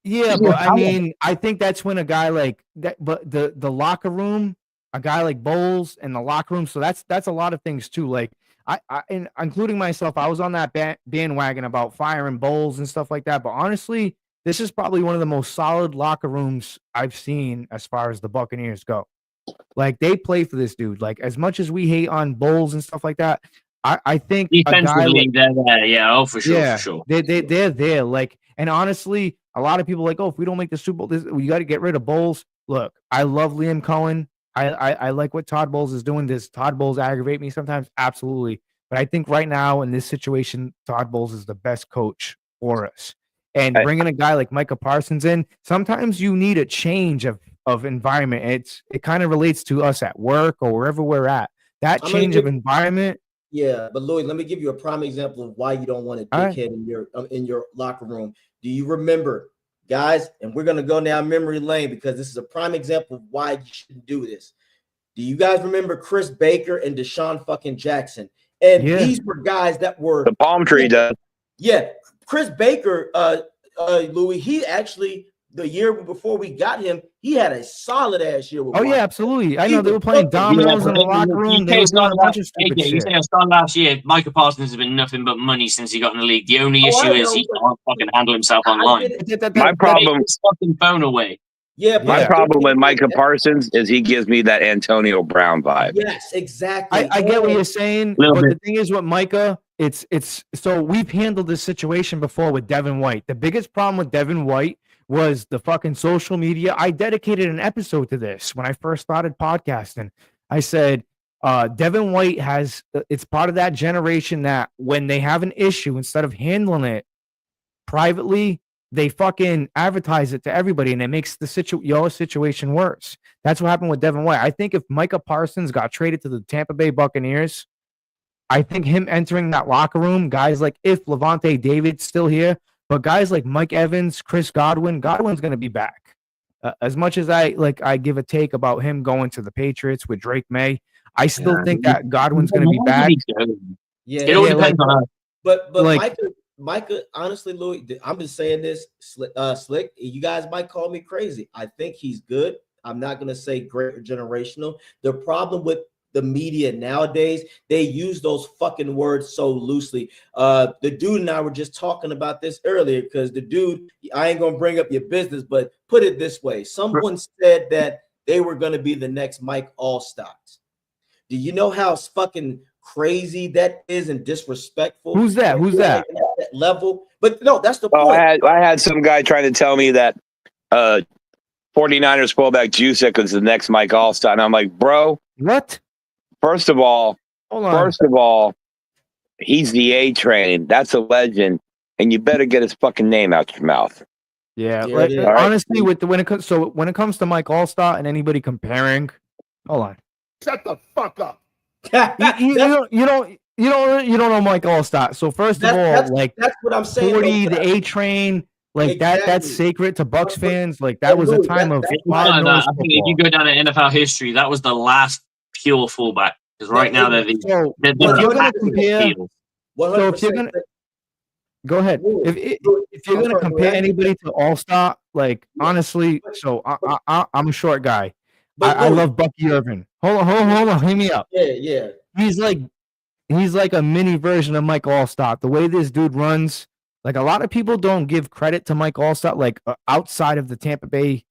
Yeah, but I mean, I think that's when a guy like that, but the locker room, a guy like Bowles and the locker room. So that's a lot of things too. Like I and including myself, I was on that bandwagon about firing Bowles and stuff like that. But honestly, this is probably one of the most solid locker rooms I've seen as far as the Buccaneers go. Like they play for this dude. Like as much as we hate on Bowles and stuff like that, I think defensively they're there. Yeah, for sure. Yeah, for sure. They're there. Like, and honestly, a lot of people are like, oh, if we don't make the Super Bowl, you got to get rid of Bowles. Look, I love Liam Cohen. I like what Todd Bowles is doing. Does Todd Bowles aggravate me sometimes? Absolutely. But I think right now in this situation, Todd Bowles is the best coach for us. And bringing a guy like Micah Parsons in, sometimes you need a change of environment. It kind of relates to us at work or wherever we're at. That change of environment. Yeah, but Louis, let me give you a prime example of why you don't want a dickhead in your locker room. Do you remember, guys? And we're gonna go down memory lane because this is a prime example of why you shouldn't do this. Do you guys remember Chris Baker and Deshaun fucking Jackson? And these were guys that were the palm tree does. Yeah, Chris Baker, Louis, he actually the year before we got him, he had a solid ass year with Oh, yeah, Washington. absolutely. I He know they was were playing cooking. dominoes but in the locker room. They UK were doing a bunch of stupid AJ, you shit. say I started last year. Micah Parsons has been nothing but money since he got in the league. The only Oh, issue I is know, he but can't fucking handle himself I online. get it. My Take problem, his fucking phone away. Yeah, but my problem with Micah that- Parsons is he gives me that Antonio Brown vibe. yes, exactly. I get what you're saying, Little but bit. the thing is with Micah, it's so we've handled this situation before with Devin White. The biggest problem with Devin White was the fucking social media. I dedicated an episode to this when I first started podcasting. I said, Devin White it's part of that generation that when they have an issue, instead of handling it privately, they fucking advertise it to everybody, and it makes your situation worse. That's what happened with Devin White. I think if Micah Parsons got traded to the Tampa Bay Buccaneers, I think him entering that locker room, guys like if Levante David's still here, but guys like Mike Evans, Chris Godwin's going to be back. As much as I give a take about him going to the Patriots with Drake May, I still think that Godwin's going to be back. Yeah, It all depends on us. But like- Micah, honestly, Louis, I'm just saying this, Slick. You guys might call me crazy. I think he's good. I'm not gonna say great or generational. The problem with the media nowadays, they use those fucking words so loosely. The dude and I were just talking about this earlier because the dude, I ain't gonna bring up your business, but put it this way: someone said that they were gonna be the next Mike Allstott. Do you know how fucking crazy that is and disrespectful? Who's that? Who's that? At that level? But no, that's the Oh, point. I had some guy trying to tell me that 49ers fullback Jusic was the next Mike Allstott. And I'm like, bro, what? First of all, Hold on. He's the A train. That's a legend. And you better get his fucking name out your mouth. Yeah, Yeah, it is. honestly, when it comes to Mike Allstott and anybody comparing, hold on. Shut the fuck up. You don't know Mike Allstott. So first of all, that's what I'm saying. 40, the A train, like that's Exactly. sacred to Bucs fans. Like that was a time of I think if you go down to NFL history, that was the last pure fullback. Because right now they're if you're gonna compare, so if you're gonna go ahead, if you're gonna compare anybody to Allstott, like honestly, so I'm a short guy. I love Bucky Irvin. Hold on, hear me out. Yeah. He's like a mini version of Mike Allstott. The way this dude runs, like a lot of people don't give credit to Mike Allstott, like outside of the Tampa Bay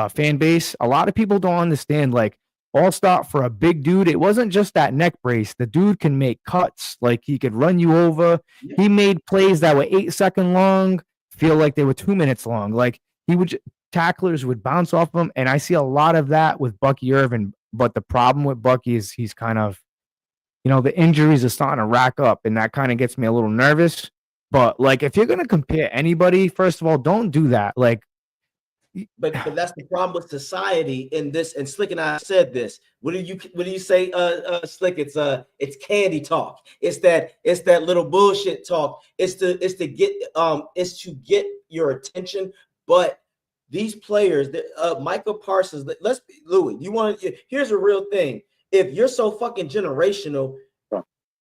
fan base. A lot of people don't understand, like Allstott for a big dude. It wasn't just that neck brace. The dude can make cuts. Like he could run you over. Yeah. He made plays that were 8 seconds long feel like they were 2 minutes long. Like tacklers would bounce off him, and I see a lot of that with Bucky Irvin. But the problem with Bucky is he's kind of, the injuries are starting to rack up, and that kind of gets me a little nervous. But like, if you're gonna compare anybody, first of all, don't do that. Like, but that's the problem with society in this. And Slick and I said this. What do you say, Slick? It's candy talk. It's that little bullshit talk. It's to get your attention. But these players, Michael Parsons, Louis, here's a real thing. If you're so fucking generational,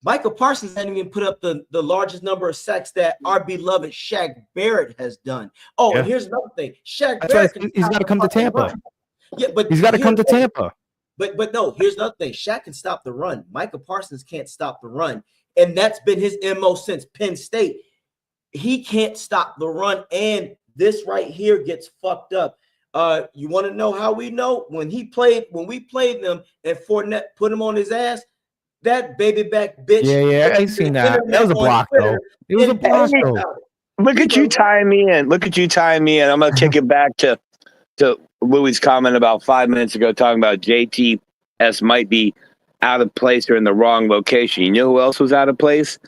Michael Parsons hadn't even put up the largest number of sacks that our beloved Shaq Barrett has done. Oh, yeah. And here's another thing. Shaq Barrett, he's got to come to Tampa. Run. Yeah, but he's got to come to Tampa. But no, here's another thing. Shaq can stop the run. Michael Parsons can't stop the run. And that's been his MO since Penn State. He can't stop the run, and this right here gets fucked up. You want to know how we know? When we played them and Fournette put him on his ass, that baby back bitch. Yeah, I seen that. That was a block, though. It was a block, though. Look at you tying me in. I'm going to kick it back to Louis' comment about 5 minutes ago, talking about JTS might be out of place or in the wrong location. You know who else was out of place?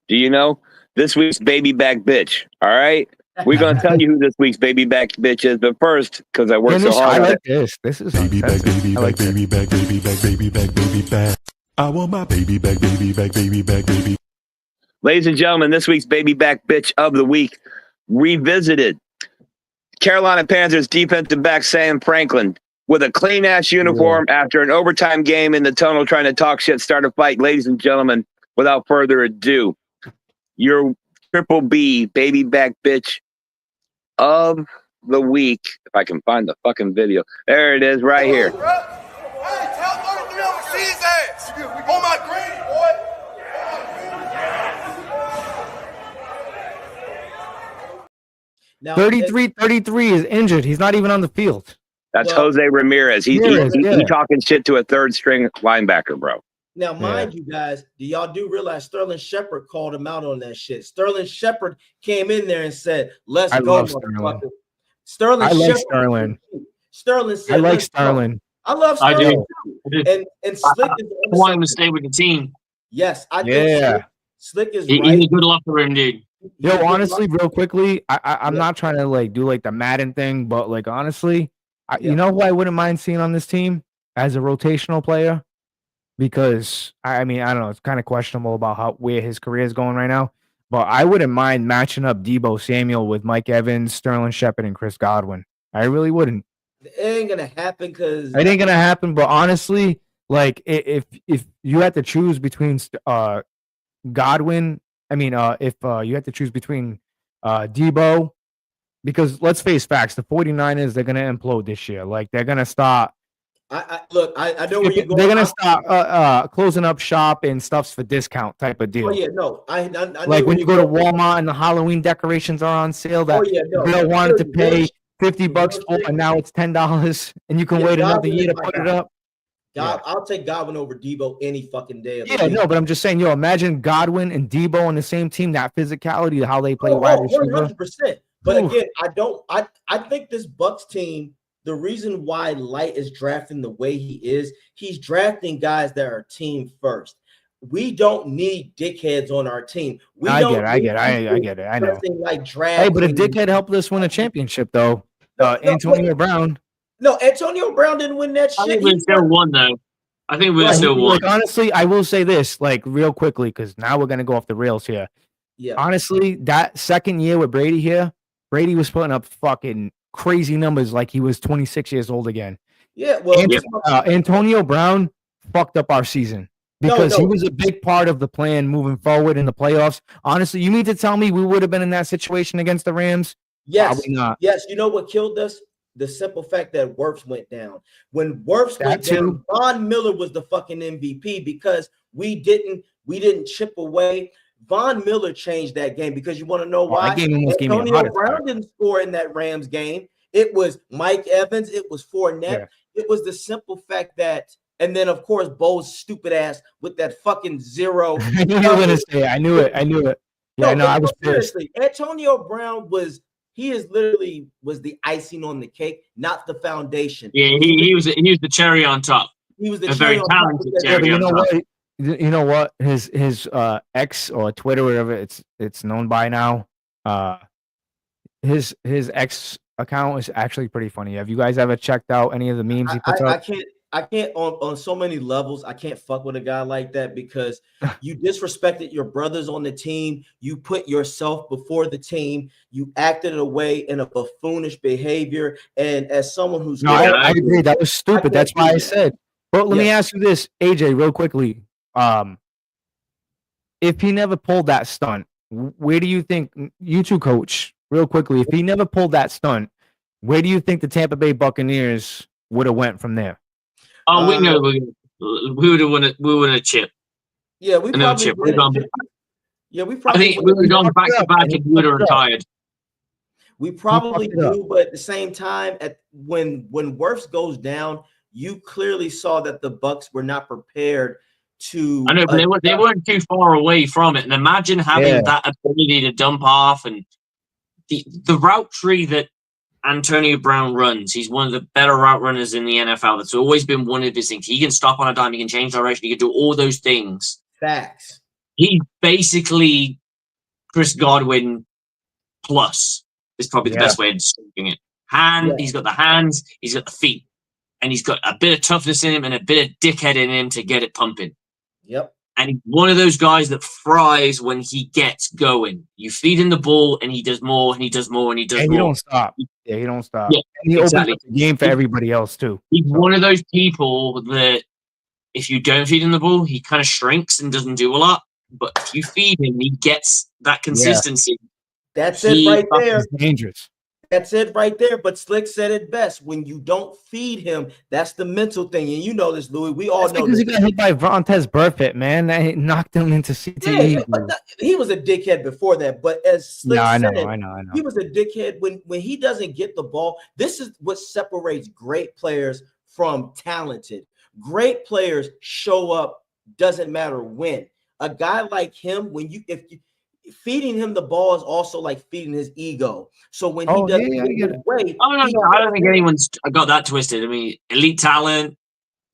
Do you know? This week's baby back bitch. All right? We're going to tell you who this week's baby back bitch is, but first, because I worked so hard I on like this. This is baby back, baby back, baby back, baby back, baby back, baby back. I want my baby back, baby back, baby back, baby. Ladies and gentlemen, this week's baby back bitch of the week revisited. Carolina Panthers defensive back Sam Franklin with a clean ass uniform after an overtime game in the tunnel trying to talk shit, start a fight. Ladies and gentlemen, without further ado, your triple B baby back bitch of the week. If I can find the fucking video. There it is right here. Hey, tell 33 on the season ass. On my green, boy. Now, 33 is injured. He's not even on the field. That's Well, Jose Ramirez. He talking shit to a third string linebacker, bro. Now, mind you guys, y'all do realize Sterling Shepard called him out on that shit. Sterling Shepard came in there and said, "Let's I go, love motherfucker." I like Shepard, Sterling. Sterling said, I like "Let's go." Sterling. I love I Sterling do. too. And Slick is I want him to stay with the team. Yes, I think Slick is right. He's a good locker room dude. Yo, honestly, real quickly, I'm not trying to like do like the Madden thing, but like honestly, you know who I wouldn't mind seeing on this team as a rotational player? Because I mean, I don't know, it's kind of questionable about where his career is going right now. But I wouldn't mind matching up Deebo Samuel with Mike Evans, Sterling Shepard, and Chris Godwin. I really wouldn't. It ain't gonna happen because it ain't gonna happen. But honestly, like if you had to choose between Godwin, I mean, if you had to choose between Deebo, because let's face facts, the 49ers, they're gonna implode this year. Like they're gonna start. I know where you're going. They're gonna start closing up shop and stuffs for discount type of deal. Oh yeah, no, I like when you go to Walmart and the Halloween decorations are on sale that girl wanted to pay $50 for, and now it's $10, and you can wait another year to put it up. I'll take Godwin over Deebo any fucking day of the week. No, but I'm just saying, imagine Godwin and Deebo on the same team, that physicality, how they play wide receiver. 100%. But again, I think this Bucs team, the reason why Light is drafting the way he is, he's drafting guys that are team first. We don't need dickheads on our team. I get it. I know. Like hey, but a dickhead helped us win a championship, though. Antonio Brown. No, Antonio Brown didn't win that shit. I think we still won, though. I think we still won. Like, honestly, I will say this, like, real quickly, because now we're going to go off the rails here. Yeah. Honestly, that second year with Brady here, Brady was putting up fucking crazy numbers like he was 26 years old again. Yeah, well, Antonio Brown fucked up our season because he was a big part of the plan moving forward in the playoffs. Honestly, you mean to tell me we would have been in that situation against the Rams? Yes. Probably not. Yes, you know what killed us? The simple fact that Wirfs went down. When Wirfs went down, Von Miller was the fucking MVP because we didn't chip away. Von Miller changed that game because you want to know why? Antonio Brown didn't score in that Rams game. It was Mike Evans. It was Fournette. Yeah. It was the simple fact that, and then of course Bo's stupid ass with that fucking zero. I knew you were gonna say. I knew it. Yeah, no, I was seriously. Antonio Brown was literally the icing on the cake, not the foundation. Yeah, he was the cherry on top. He was the very talented cherry on top. You know what? His X or Twitter, whatever it's known by now. His X account is actually pretty funny. Have you guys ever checked out any of the memes he puts up? I can't on so many levels. I can't fuck with a guy like that because you disrespected your brothers on the team. You put yourself before the team. You acted away in a buffoonish behavior. And as someone who's I agree. That was stupid. That's why I said. But let me ask you this, AJ, real quickly. If he never pulled that stunt, where do you think you two, coach, real quickly? If he never pulled that stunt, where do you think the Tampa Bay Buccaneers would have went from there? Oh, we know we would have won it. We would have chip. Yeah, we probably chip. Yeah, we probably. I think we would have gone back to back and we would have retired. We probably do, but at the same time, when Wirfs goes down, you clearly saw that the Bucs were not prepared to. I know, but they weren't too far away from it. And imagine having that ability to dump off and the route tree that Antonio Brown runs. He's one of the better route runners in the NFL. That's always been one of his things. He can stop on a dime. He can change direction. He can do all those things. Facts. He's basically Chris Godwin plus. Is probably the best way of describing it. He's got the hands. He's got the feet. And he's got a bit of toughness in him and a bit of dickhead in him to get it pumping. Yep. And he's one of those guys that fries when he gets going. You feed him the ball and he does more and he does more and he does more. He don't stop. Yeah, he don't stop. Yeah, and he opens up the game for everybody else too. He's one of those people that if you don't feed him the ball, he kind of shrinks and doesn't do a lot. But if you feed him, he gets that consistency. That's it right there. He's dangerous. That's it right there. But Slick said it best. When you don't feed him, that's the mental thing. And you know this, Louis. We all That's know because this. he got hit by Vontez Burfict, man. That knocked him into CTE. Yeah, but he was a dickhead before that. But as Slick I said, know. he was a dickhead when he doesn't get the ball. This is what separates great players from talented. Great players show up, doesn't matter when. A guy like him, if you feeding him the ball is also like feeding his ego. So when he doesn't get his way, oh no, I don't think anyone's got that twisted. I mean, elite talent.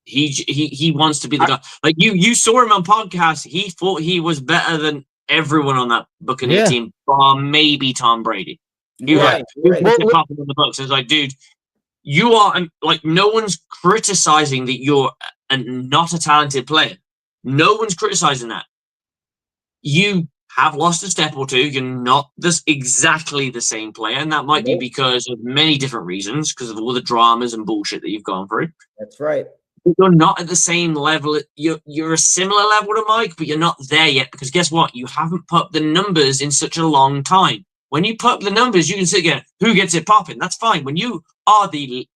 He wants to be the guy. Like you saw him on podcast. He thought he was better than everyone on that Buccaneer team, bar maybe Tom Brady. He was right. top on the Bucs. It's like, dude, you are like, no one's criticizing that you're not a talented player. No one's criticizing that. You have lost a step or two. You're not exactly the same player, and that might be because of many different reasons, because of all the dramas and bullshit that you've gone through. That's right. You're not at the same level. You're a similar level to Mike, but you're not there yet, because guess what? You haven't put up the numbers in such a long time. When you put up the numbers, you can sit there, who gets it popping? That's fine. When you are the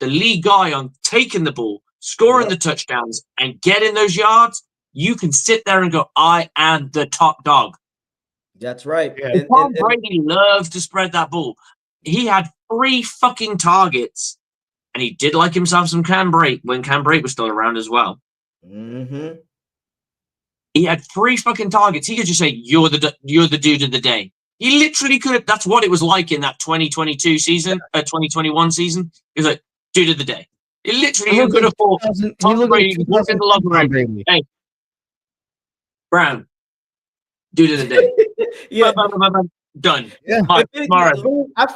lead guy on taking the ball, scoring the touchdowns, and getting those yards, you can sit there and go, I am the top dog. That's right. Yeah. Tom Brady loves to spread that ball. He had 3 fucking targets, and he did like himself some Cam Brake when Cam Brake was still around as well. Mm-hmm. He had 3 fucking targets. He could just say, you're the dude of the day. He literally could have. That's what it was like in that 2022 season, 2021 season. He was like, dude of the day. He literally could have thought Tom Brady walked in the locker room. Hey, Brown, dude of the day. Yeah. Done. Yeah. I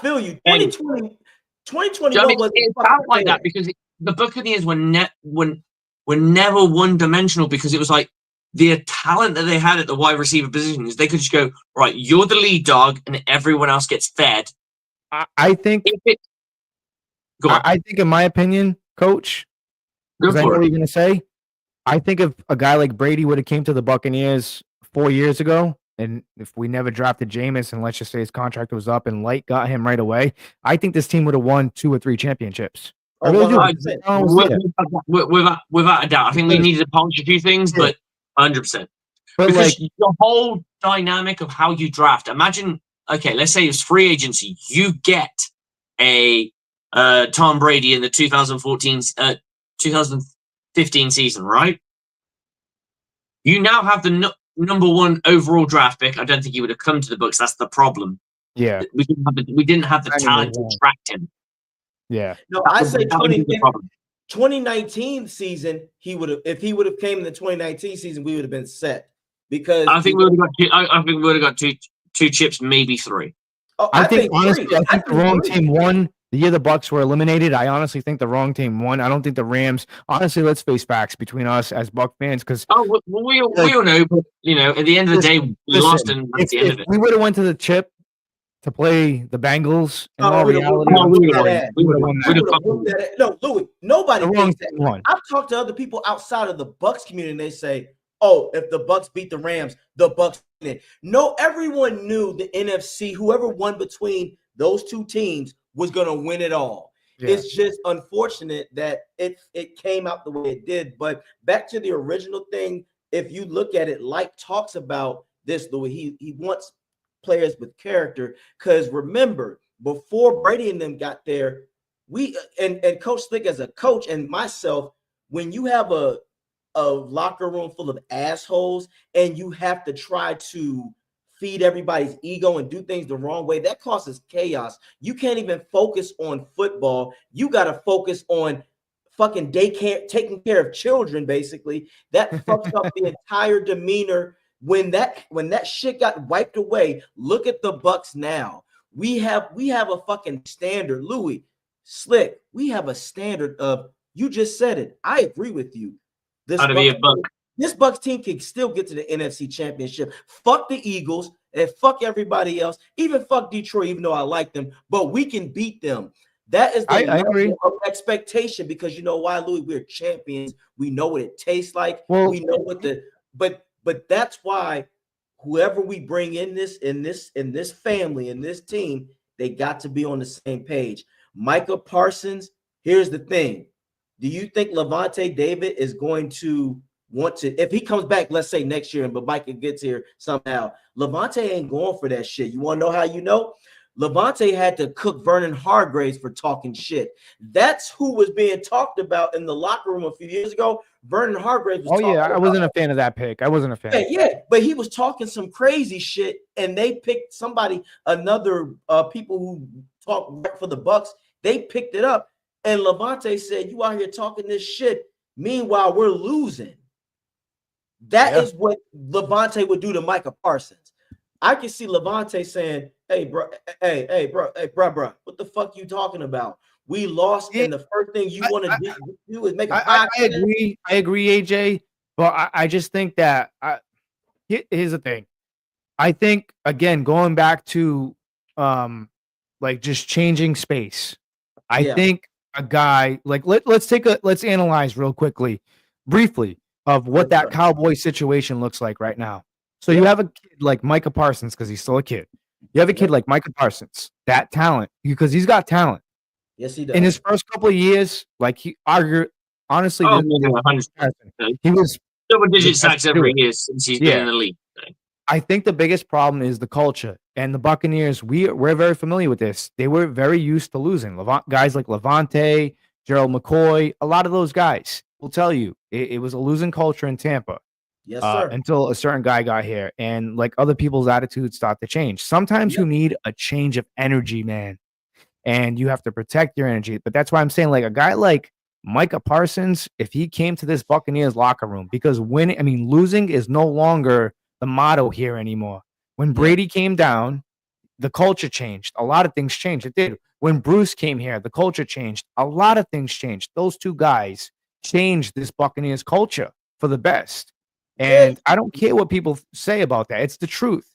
feel you. 2021 was it felt like that because the Buccaneers were never one-dimensional, because it was like the talent that they had at the wide receiver position is they could just go, right, you're the lead dog, and everyone else gets fed. I think in my opinion, Coach, because I know what you're going to say, I think if a guy like Brady would have came to the Buccaneers 4 years ago, and if we never drafted Jameis, and let's just say his contract was up and Light got him right away, I think this team would have won 2 or 3 championships. I really do. Without a doubt. I think we needed to polish a few things, but 100%. But because the whole dynamic of how you draft, imagine, okay, let's say it's free agency. You get a Tom Brady in the 2015 season, right? You now have the number 1 overall draft pick. I don't think he would have come to the Bucs. That's the problem. Yeah, we didn't have the talent to attract him. Yeah. No, I say 2019 season, if he would have came in the 2019 season, we would have been set. Because I think we would have got 2 chips, maybe 3. Oh, I think honestly, I think the wrong team won. The year the Bucs were eliminated, I honestly think the wrong team won. I don't think the Rams. Honestly, let's face facts between us as Buc fans, because we all know, but at the end of the day, we lost, and that's the end of it. We would have went to the chip to play the Bengals. In all reality, we would have won that. No, Louis, nobody thinks that. I've talked to other people outside of the Bucs community, and they say, "Oh, if the Bucs beat the Rams, the Bucs win." No, everyone knew the NFC. Whoever won between those 2 teams was going to win it all. Yeah. It's just unfortunate that it came out the way it did. But back to the original thing, if you look at it, Light talks about this, Louis. He wants players with character, because remember, before Brady and them got there, we and Coach Slick as a coach and myself, when you have a locker room full of assholes and you have to try to feed everybody's ego and do things the wrong way, that causes chaos. You can't even focus on football. You got to focus on fucking daycare, taking care of children, basically. That fucks up the entire demeanor. When that shit got wiped away, look at the Bucs now. We have a fucking standard, Louis, Slick. We have a standard of, you just said it. I agree with you. This Bucs team can still get to the NFC Championship. Fuck the Eagles and fuck everybody else. Even fuck Detroit, even though I like them. But we can beat them. That is the level of expectation, because you know why, Louis? We're champions. We know what it tastes like. We know what but that's why whoever we bring in this family, in this team, They got to be on the same page. Micah Parsons, here's the thing. Do you think Levante David is going to want to, if he comes back, let's say next year, but Micah gets here somehow, Levante ain't going for that shit. You want to know how you know? Levante had to cook Vernon Hargraves for talking shit. That's who was being talked about in the locker room a few years ago. Vernon Hargraves was I wasn't a fan of that pick. I wasn't a fan. Yeah, but he was talking some crazy shit, and they picked another people who talk for the Bucs. They picked it up, and Levante said, "You out here talking this shit. Meanwhile, we're losing." That is what Levante would do to Micah Parsons. I can see Levante saying, "Hey, bro, bro, what the fuck you talking about? We lost, and the first thing you want to do is make a podcast." I agree, AJ. But I just think that here's the thing. I think again, going back to like just changing space. I think a guy like let's analyze real briefly of what that Cowboy situation looks like right now. So you have a kid like Micah Parsons, because he's still a kid. You have a kid like Micah Parsons, that talent, because he's got talent. Yes, he does. In his first couple of years, like he honestly, he was double-digit sacks every year since he's been in the league. I think the biggest problem is the culture, and the Buccaneers. We're very familiar with this. They were very used to losing. Guys like Levante, Gerald McCoy, a lot of those guys will tell you it was a losing culture in Tampa. Yes, sir. Until a certain guy got here, and like other people's attitudes start to change. Sometimes you need a change of energy, man, and you have to protect your energy. But that's why I'm saying, like a guy like Micah Parsons, if he came to this Buccaneers locker room, because losing is no longer the motto here anymore. When Brady came down, the culture changed. A lot of things changed. It did. When Bruce came here, the culture changed. A lot of things changed. Those two guys changed this Buccaneers culture for the best. And I don't care what people say about that. It's the truth.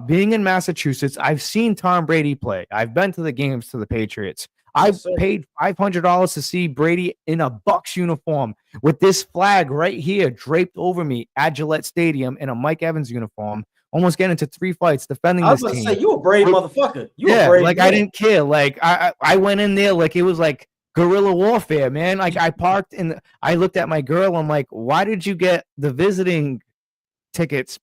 Being in Massachusetts, I've seen Tom Brady play. I've been to the games to the Patriots. I've paid $500 to see Brady in a Bucs uniform with this flag right here draped over me at Gillette Stadium in a Mike Evans uniform. Almost getting into 3 fights defending this team. I was going to say, you a brave motherfucker. I didn't care. Like I went in there like it was like guerrilla warfare, man. Like I parked I looked at my girl. I'm like, why did you get the visiting tickets,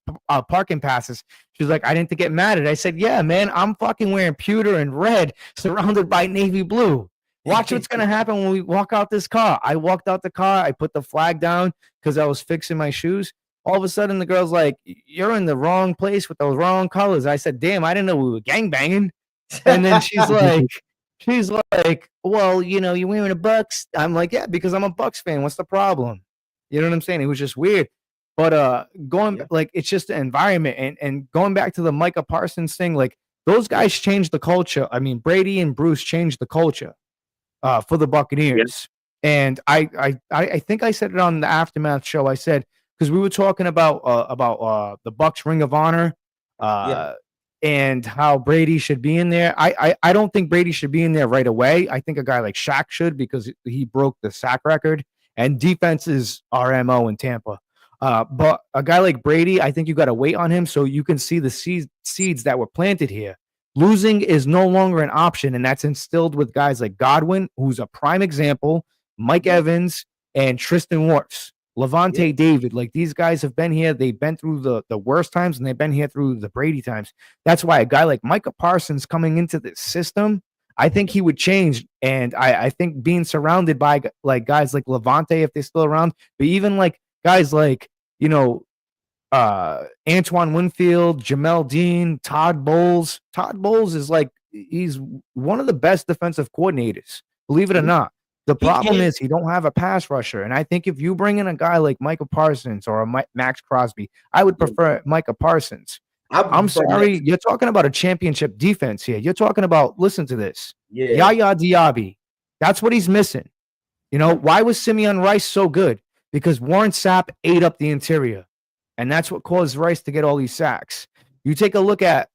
parking passes? She's like, I didn't get mad at it. I said, yeah, man, I'm fucking wearing pewter and red surrounded by navy blue. Watch what's going to happen when we walk out this car. I walked out the car. I put the flag down because I was fixing my shoes. All of a sudden, the girl's like, you're in the wrong place with those wrong colors. I said, damn, I didn't know we were gangbanging. And then she's like, well, you're wearing a Bucs. I'm like, yeah, because I'm a Bucs fan. What's the problem? You know what I'm saying? It was just weird. But it's just the environment. And going back to the Micah Parsons thing, like those guys changed the culture. I mean, Brady and Bruce changed the culture for the Buccaneers. Yep. And I think I said it on the Aftermath show. I said, because we were talking about the Bucs Ring of Honor and how Brady should be in there. I don't think Brady should be in there right away. I think a guy like Shaq should, because he broke the sack record, and defense is our MO in Tampa. But a guy like Brady, I think you got to wait on him so you can see the seeds that were planted here. Losing is no longer an option, and that's instilled with guys like Godwin, who's a prime example, Mike Evans, and Tristan Wirfs. Levante David, like these guys have been here. They've been through the worst times, and they've been here through the Brady times. That's why a guy like Micah Parsons coming into this system, I think he would change. And I think being surrounded by like guys like Levante, if they're still around, but even like guys like, Antoine Winfield, Jamel Dean, Todd Bowles. Todd Bowles is like, he's one of the best defensive coordinators, believe it or not. The problem is he don't have a pass rusher. And I think if you bring in a guy like Micah Parsons or a Max Crosby, I would prefer Micah Parsons. I'm sorry. You're talking about a championship defense here. You're talking about, listen to this. Yaya Diaby. That's what he's missing. Why was Simeon Rice so good? Because Warren Sapp ate up the interior. And that's what caused Rice to get all these sacks. You take a look at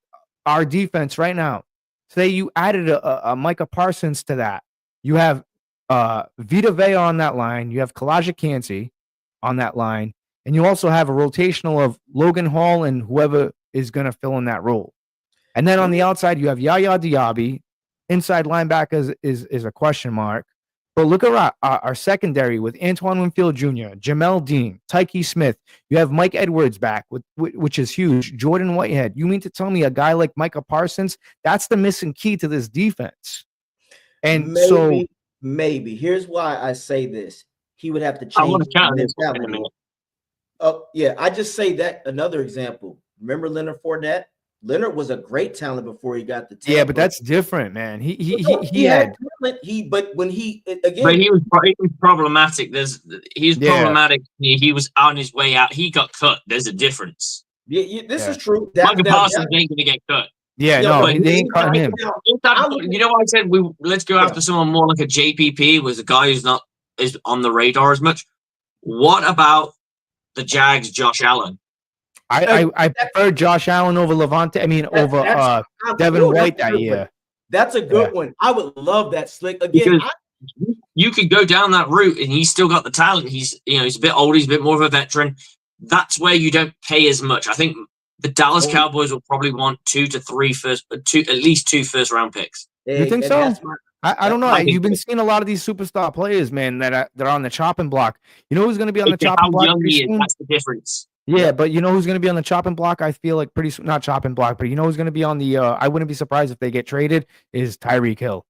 our defense right now. Say you added a Micah Parsons to that. You have Vita Vea on that line. You have Kalijah Kancey on that line. And you also have a rotational of Logan Hall and whoever is going to fill in that role. And then on the outside, you have Yaya Diaby. Inside linebacker is a question mark. But look at our secondary with Antoine Winfield Jr., Jamel Dean, Tyke Smith. You have Mike Edwards back, which is huge. Jordan Whitehead. You mean to tell me a guy like Micah Parsons, that's the missing key to this defense? And maybe. Here's why I say this. He would have to I want change to count his this in a mentality. minute. Oh, yeah. I just say that another example. Remember Leonard Fournette? Leonard was a great talent before he got the Tampa. Yeah, but that's different, man. He had talent. But when he again, but he was problematic. He's problematic. He was on his way out. He got cut. There's a difference. Yeah, this is true. Micah Parsons ain't gonna get cut. Yeah, no, they ain't cutting him. You know what I said? Let's go after someone more like a JPP, was a guy who's not is on the radar as much. What about the Jags, Josh Allen? I prefer Josh Allen over Levante. I mean, over Devin White that year. That's a good one. I would love that, Slick. Again, you could go down that route, and he's still got the talent. He's a bit older. He's a bit more of a veteran. That's where you don't pay as much. I think the Dallas Cowboys will probably want at least two first round picks. You think so? I don't know. You've been seeing a lot of these superstar players, man, that are on the chopping block. You know who's going to be on the chopping block? How young he is, that's the difference. Yeah, but you know who's going to be on the chopping block? I feel like not chopping block, but you know who's going to be on the I wouldn't be surprised if they get traded is Tyreek Hill.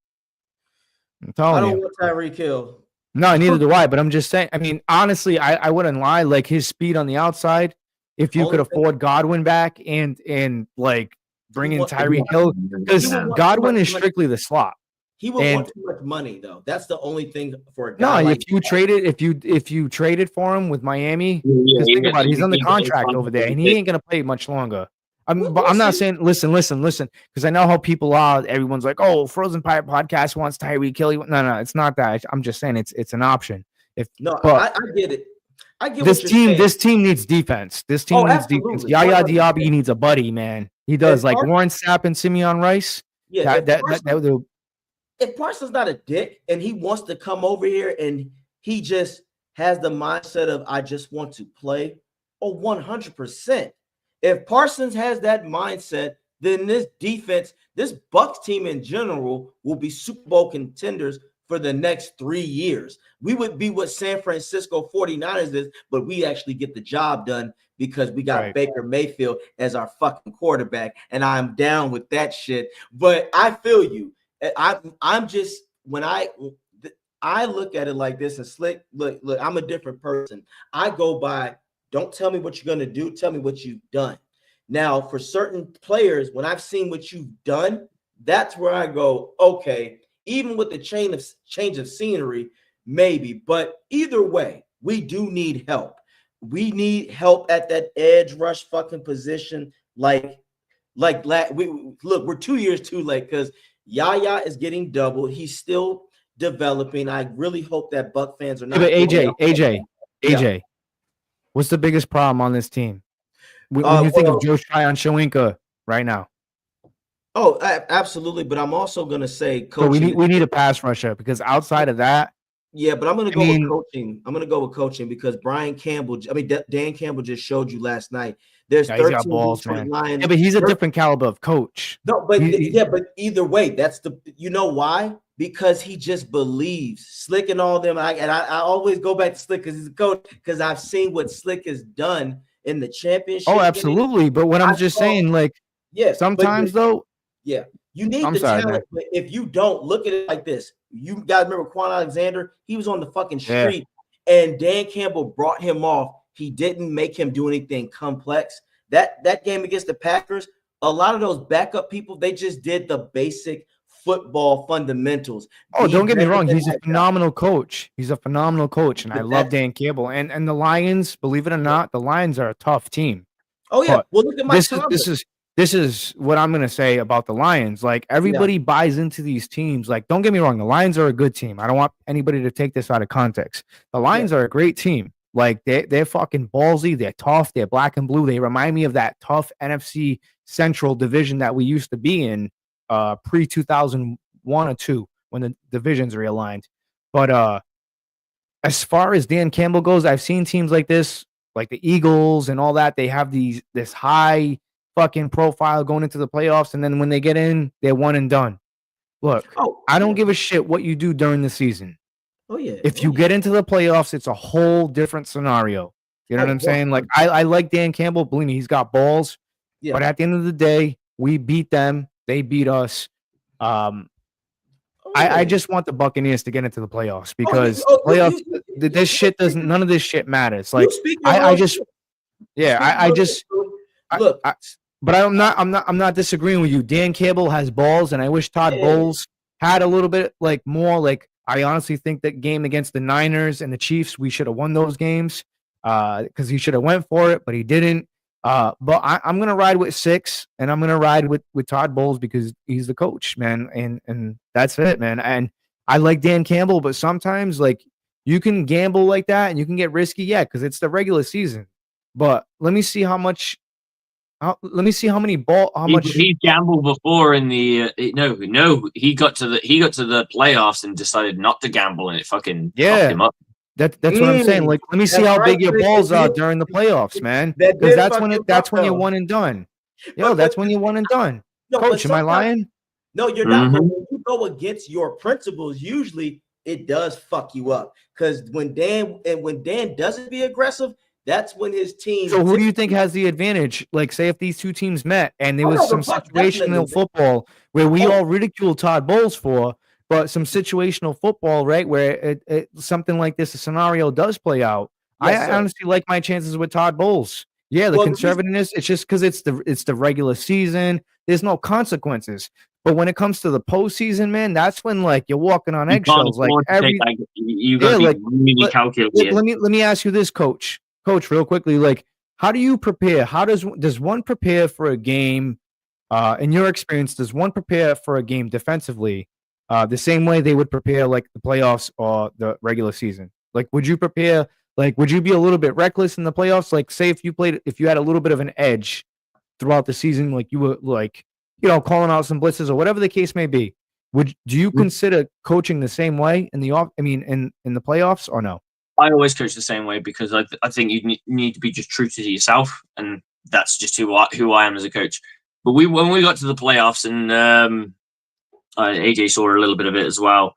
I'm telling you. I don't want Tyreek Hill. No, neither do I, but I'm just saying. I mean, honestly, I wouldn't lie. Like his speed on the outside, if you could afford Godwin back and like bring in Tyreek Hill, because Godwin is strictly the slot. He would want too much money, though. That's the only thing for a guy. No, if you traded for him with Miami, because think about it, he's on the contract over there, and he ain't gonna play much longer. I'm not saying listen, because I know how people are. Everyone's like, "Oh, Frozen Pirate Podcast wants Tyreek Hill." No, it's not that. I'm just saying it's an option. I get it. I get this team. This team needs defense. This team needs defense. Yaya Diaby needs a buddy, man. He does. Like Warren Sapp and Simeon Rice. Yeah, if Parsons not a dick and he wants to come over here and he just has the mindset of I just want to play, 100%. If Parsons has that mindset, then this defense, this Bucs team in general, will be Super Bowl contenders for the next 3 years. We would be what San Francisco 49ers is, but we actually get the job done because we got Baker Mayfield as our fucking quarterback, and I'm down with that shit. But I feel you. I'm just when I look at it like this and Slick, look, I'm a different person. I go by, don't tell me what you're gonna do, tell me what you've done. Now, for certain players, when I've seen what you've done, that's where I go, okay, even with the change of scenery, maybe. But either way, we do need help. We need help at that edge rush fucking position. We're 2 years too late because Yaya is getting doubled. He's still developing. I really hope that Buck fans are not. But AJ, what's the biggest problem on this team? When you think of Joe Tryon-Shoyinka right now? Oh, absolutely. But I'm also going to say coaching. So we need a pass rusher because outside of that. Yeah, but I'm going to go with coaching. I'm going to go with coaching because Dan Campbell just showed you last night. There's 13 balls, man. Yeah, but he's a different caliber of coach. No, but but either way, you know why? Because he just believes. Slick and all them. I always go back to Slick because he's a coach because I've seen what Slick has done in the championship. Oh, absolutely. But what I'm just saying, like, sometimes though. Yeah, you need talent. But if you don't look at it like this, you got to remember Quan Alexander. He was on the fucking street, and Dan Campbell brought him off. He didn't make him do anything complex. That game against the Packers, a lot of those backup people, they just did the basic football fundamentals. Oh, don't get me wrong. He's a phenomenal coach. He's a phenomenal coach, and I love Dan Campbell. And the Lions, believe it or not, the Lions are a tough team. Oh, yeah. Well, look at Mike Tomlin. This is what I'm going to say about the Lions. Like, everybody buys into these teams. Like, don't get me wrong. The Lions are a good team. I don't want anybody to take this out of context. The Lions are a great team. Like, they're fucking ballsy. They're tough. They're black and blue. They remind me of that tough NFC Central division that we used to be in pre-2001 or 2 when the divisions realigned. But as far as Dan Campbell goes, I've seen teams like this, like the Eagles and all that. They have this high fucking profile going into the playoffs, and then when they get in, they're one and done. Look, I don't give a shit what you do during the season. Oh yeah. If you get into the playoffs, it's a whole different scenario. You know what I'm saying? Like I like Dan Campbell. Believe me, he's got balls. Yeah. But at the end of the day, we beat them. They beat us. I just want the Buccaneers to get into the playoffs because this shit doesn't. None of this shit matters. Like I just look. But I'm not disagreeing with you. Dan Campbell has balls, and I wish Todd Bowles had a little bit like more. Like I honestly think that game against the Niners and the Chiefs, we should have won those games because he should have went for it, but he didn't. But I'm gonna ride with 6, and I'm gonna ride with Todd Bowles because he's the coach, man, and that's it, man. And I like Dan Campbell, but sometimes like you can gamble like that and you can get risky, yeah, because it's the regular season. But let me see how much. Let me see how many he gambled before in the no he got to the playoffs and decided not to gamble, and it fucking fucked him up. That's what I'm saying. Like, let me see how big your balls are during the playoffs, man. Because that's when you're one and done. Yo, that's when you're one and done. Coach, am I lying? No, you're not. But when you go against your principles, usually it does fuck you up. Because when Dan doesn't be aggressive, that's when his team. So who do you think has the advantage? Like, say if these two teams met and there was some situational football where we all ridicule Todd Bowles for, but some situational football, right, where something like this, a scenario does play out. Yes, I honestly like my chances with Todd Bowles. Yeah, the conservativeness, it's just because it's the regular season. There's no consequences. But when it comes to the postseason, man, that's when like you're walking on eggshells. Like you got to be really calculated. Let me ask you this, Coach, real quickly. Like, how do you prepare? How does one prepare for a game? In your experience, does one prepare for a game defensively? The same way they would prepare like the playoffs or the regular season. Like, would you prepare? Like, would you be a little bit reckless in the playoffs? Like, say if you had a little bit of an edge throughout the season, like you were like, calling out some blitzes or whatever the case may be. Do you consider coaching the same way in the in the playoffs or no? I always coach the same way because I think you need to be just true to yourself, and that's just who I am as a coach. But when we got to the playoffs and AJ saw a little bit of it as well.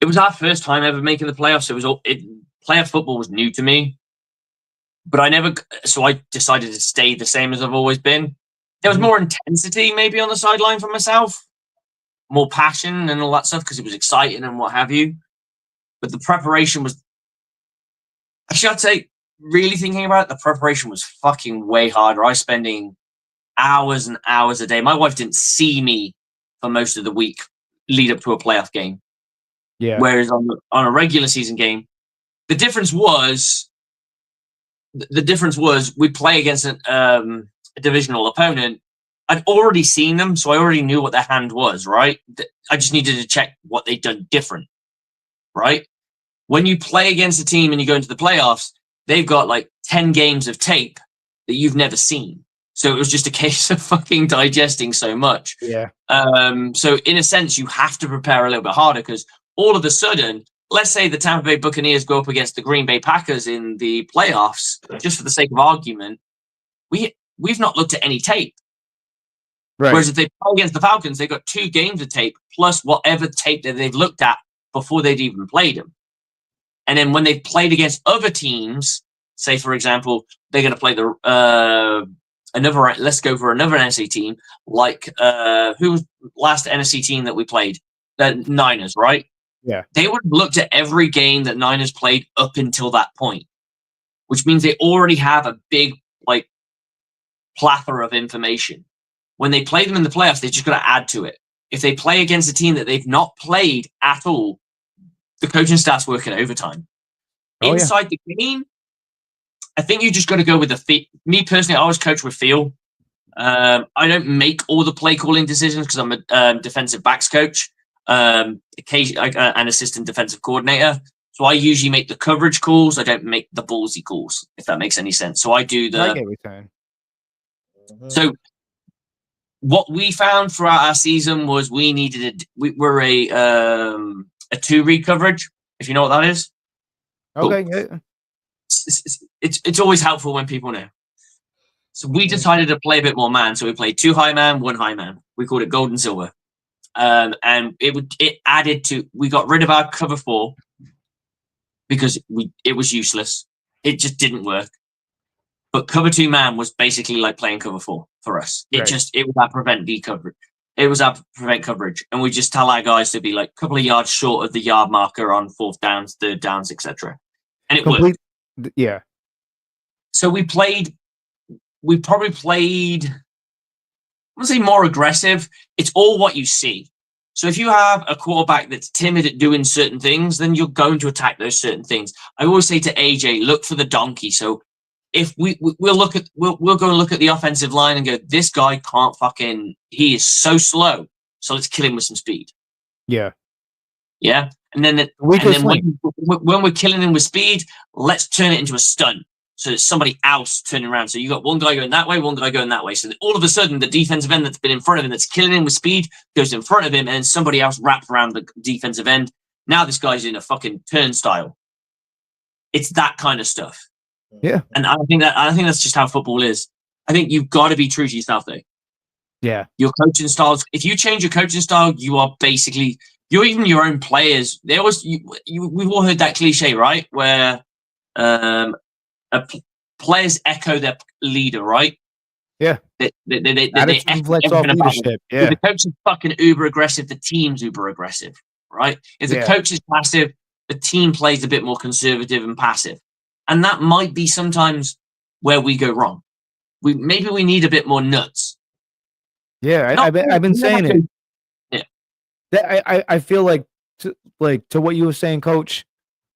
It was our first time ever making the playoffs. Playoff football was new to me, but I decided to stay the same as I've always been. There was more intensity maybe on the sideline for myself, more passion and all that stuff because it was exciting and what have you. But the preparation was, actually, I'd say, really thinking about it, the preparation was fucking way harder. I was spending hours and hours a day. My wife didn't see me for most of the week lead up to a playoff game. Yeah. Whereas on a regular season game, the difference was we play against a divisional opponent. I'd already seen them, so I already knew what their hand was, right? I just needed to check what they'd done different, right? When you play against a team and you go into the playoffs, they've got like 10 games of tape that you've never seen. So it was just a case of fucking digesting so much. Yeah. So in a sense, you have to prepare a little bit harder because all of a sudden, let's say the Tampa Bay Buccaneers go up against the Green Bay Packers in the playoffs, just for the sake of argument, we've not looked at any tape. Right. Whereas if they play against the Falcons, they've got 2 games of tape plus whatever tape that they've looked at before they'd even played them. And then when they've played against other teams, say, for example, they're going to play let's go for another NFC team, like who was last NFC team that we played? The Niners, right? Yeah. They would have looked at every game that Niners played up until that point, which means they already have a big, like, plethora of information. When they play them in the playoffs, they're just going to add to it. If they play against a team that they've not played at all, the coaching staff's working overtime. Inside the game, I think you just got to go with the feel. Me personally, I always coach with feel. I don't make all the play calling decisions because I'm a defensive backs coach, occasionally an assistant defensive coordinator. So I usually make the coverage calls. I don't make the ballsy calls, if that makes any sense. So I do the. I get what you're saying. So what we found throughout our season was we were a 2-read coverage, if you know what that is. Okay. Cool. It's always helpful when people know. So we decided to play a bit more man. So we played 2 high man, 1 high man. We called it gold and silver. And it added to, we got rid of our cover 4 because it was useless. It just didn't work. But cover 2 man was basically like playing cover 4 for us. It was our prevent D coverage. It was our prevent coverage. And we just tell our guys to be like a couple of yards short of the yard marker on 4th downs, 3rd downs, etc. And it worked. Yeah. So we probably played, I want to say more aggressive. It's all what you see. So if you have a quarterback that's timid at doing certain things, then you're going to attack those certain things. I always say to AJ, look for the donkey. So if we'll go and look at the offensive line and go, this guy can't he is so slow. So let's kill him with some speed. Yeah. Yeah. And then when we're killing him with speed, let's turn it into a stun. So it's somebody else turning around. So you got one guy going that way, one guy going that way. So that all of a sudden, the defensive end that's been in front of him, that's killing him with speed, goes in front of him, and then somebody else wraps around the defensive end. Now this guy's in a fucking turnstile. It's that kind of stuff. Yeah. And I think that's just how football is. I think you've got to be true to yourself, though. Yeah. Your coaching styles. If you change your coaching style, you are basically, you're even your own players. They always, we've all heard that cliche, right? Where players echo their leader, right? Yeah. They reflects off leadership. Yeah. If the coach is fucking uber aggressive, the team's uber aggressive, right? If the coach is passive, the team plays a bit more conservative and passive. And that might be sometimes where we go wrong. Maybe we need a bit more nuts. Yeah, I've been saying it. Yeah. I feel like to what you were saying, Coach.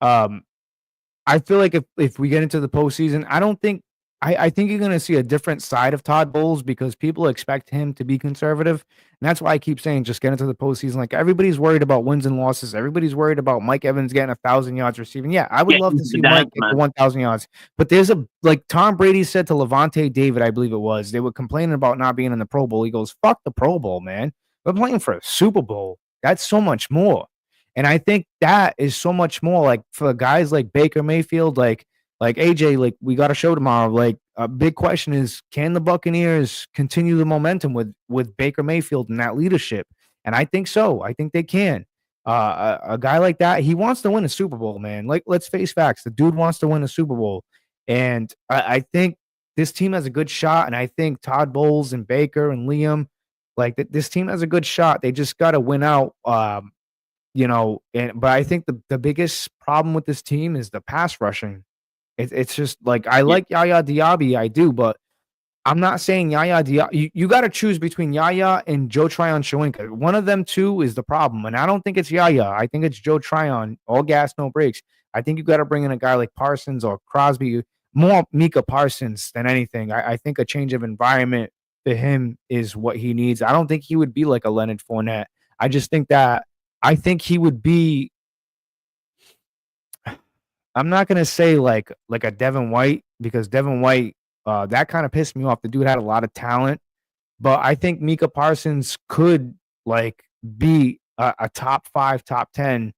I feel like if we get into the postseason, I think you're going to see a different side of Todd Bowles because people expect him to be conservative. And that's why I keep saying just get into the postseason. Like everybody's worried about wins and losses. Everybody's worried about Mike Evans getting 1,000 yards receiving. Yeah, I would love to see Mike get 1,000 yards. But there's like Tom Brady said to Levante David, I believe it was, they were complaining about not being in the Pro Bowl. He goes, fuck the Pro Bowl, man. We're playing for a Super Bowl. That's so much more. And I think that is so much more like for guys like Baker Mayfield, like AJ, like we got a show tomorrow. Like a big question is, can the Buccaneers continue the momentum with Baker Mayfield and that leadership? And I think so. I think they can. A guy like that, he wants to win a Super Bowl, man. Like, let's face facts. The dude wants to win a Super Bowl. And I think this team has a good shot. And I think Todd Bowles and Baker and Liam, like this team has a good shot. They just got to win out. But I think the biggest problem with this team is the pass rushing. It's just like I like Yaya Diaby, I do, but I'm not saying Yaya Diaby. You got to choose between Yaya and Joe Tryon-Shoyinka. One of them two is the problem, and I don't think it's Yaya. I think it's Joe Tryon. All gas, no brakes. I think you got to bring in a guy like Parsons or Crosby, more Micah Parsons than anything. I think a change of environment to him is what he needs. I don't think he would be like a Leonard Fournette. I just think that. I think he would be. I'm not gonna say like a Devin White because Devin White, that kind of pissed me off. The dude had a lot of talent, but I think Micah Parsons could like be a top 5, top 10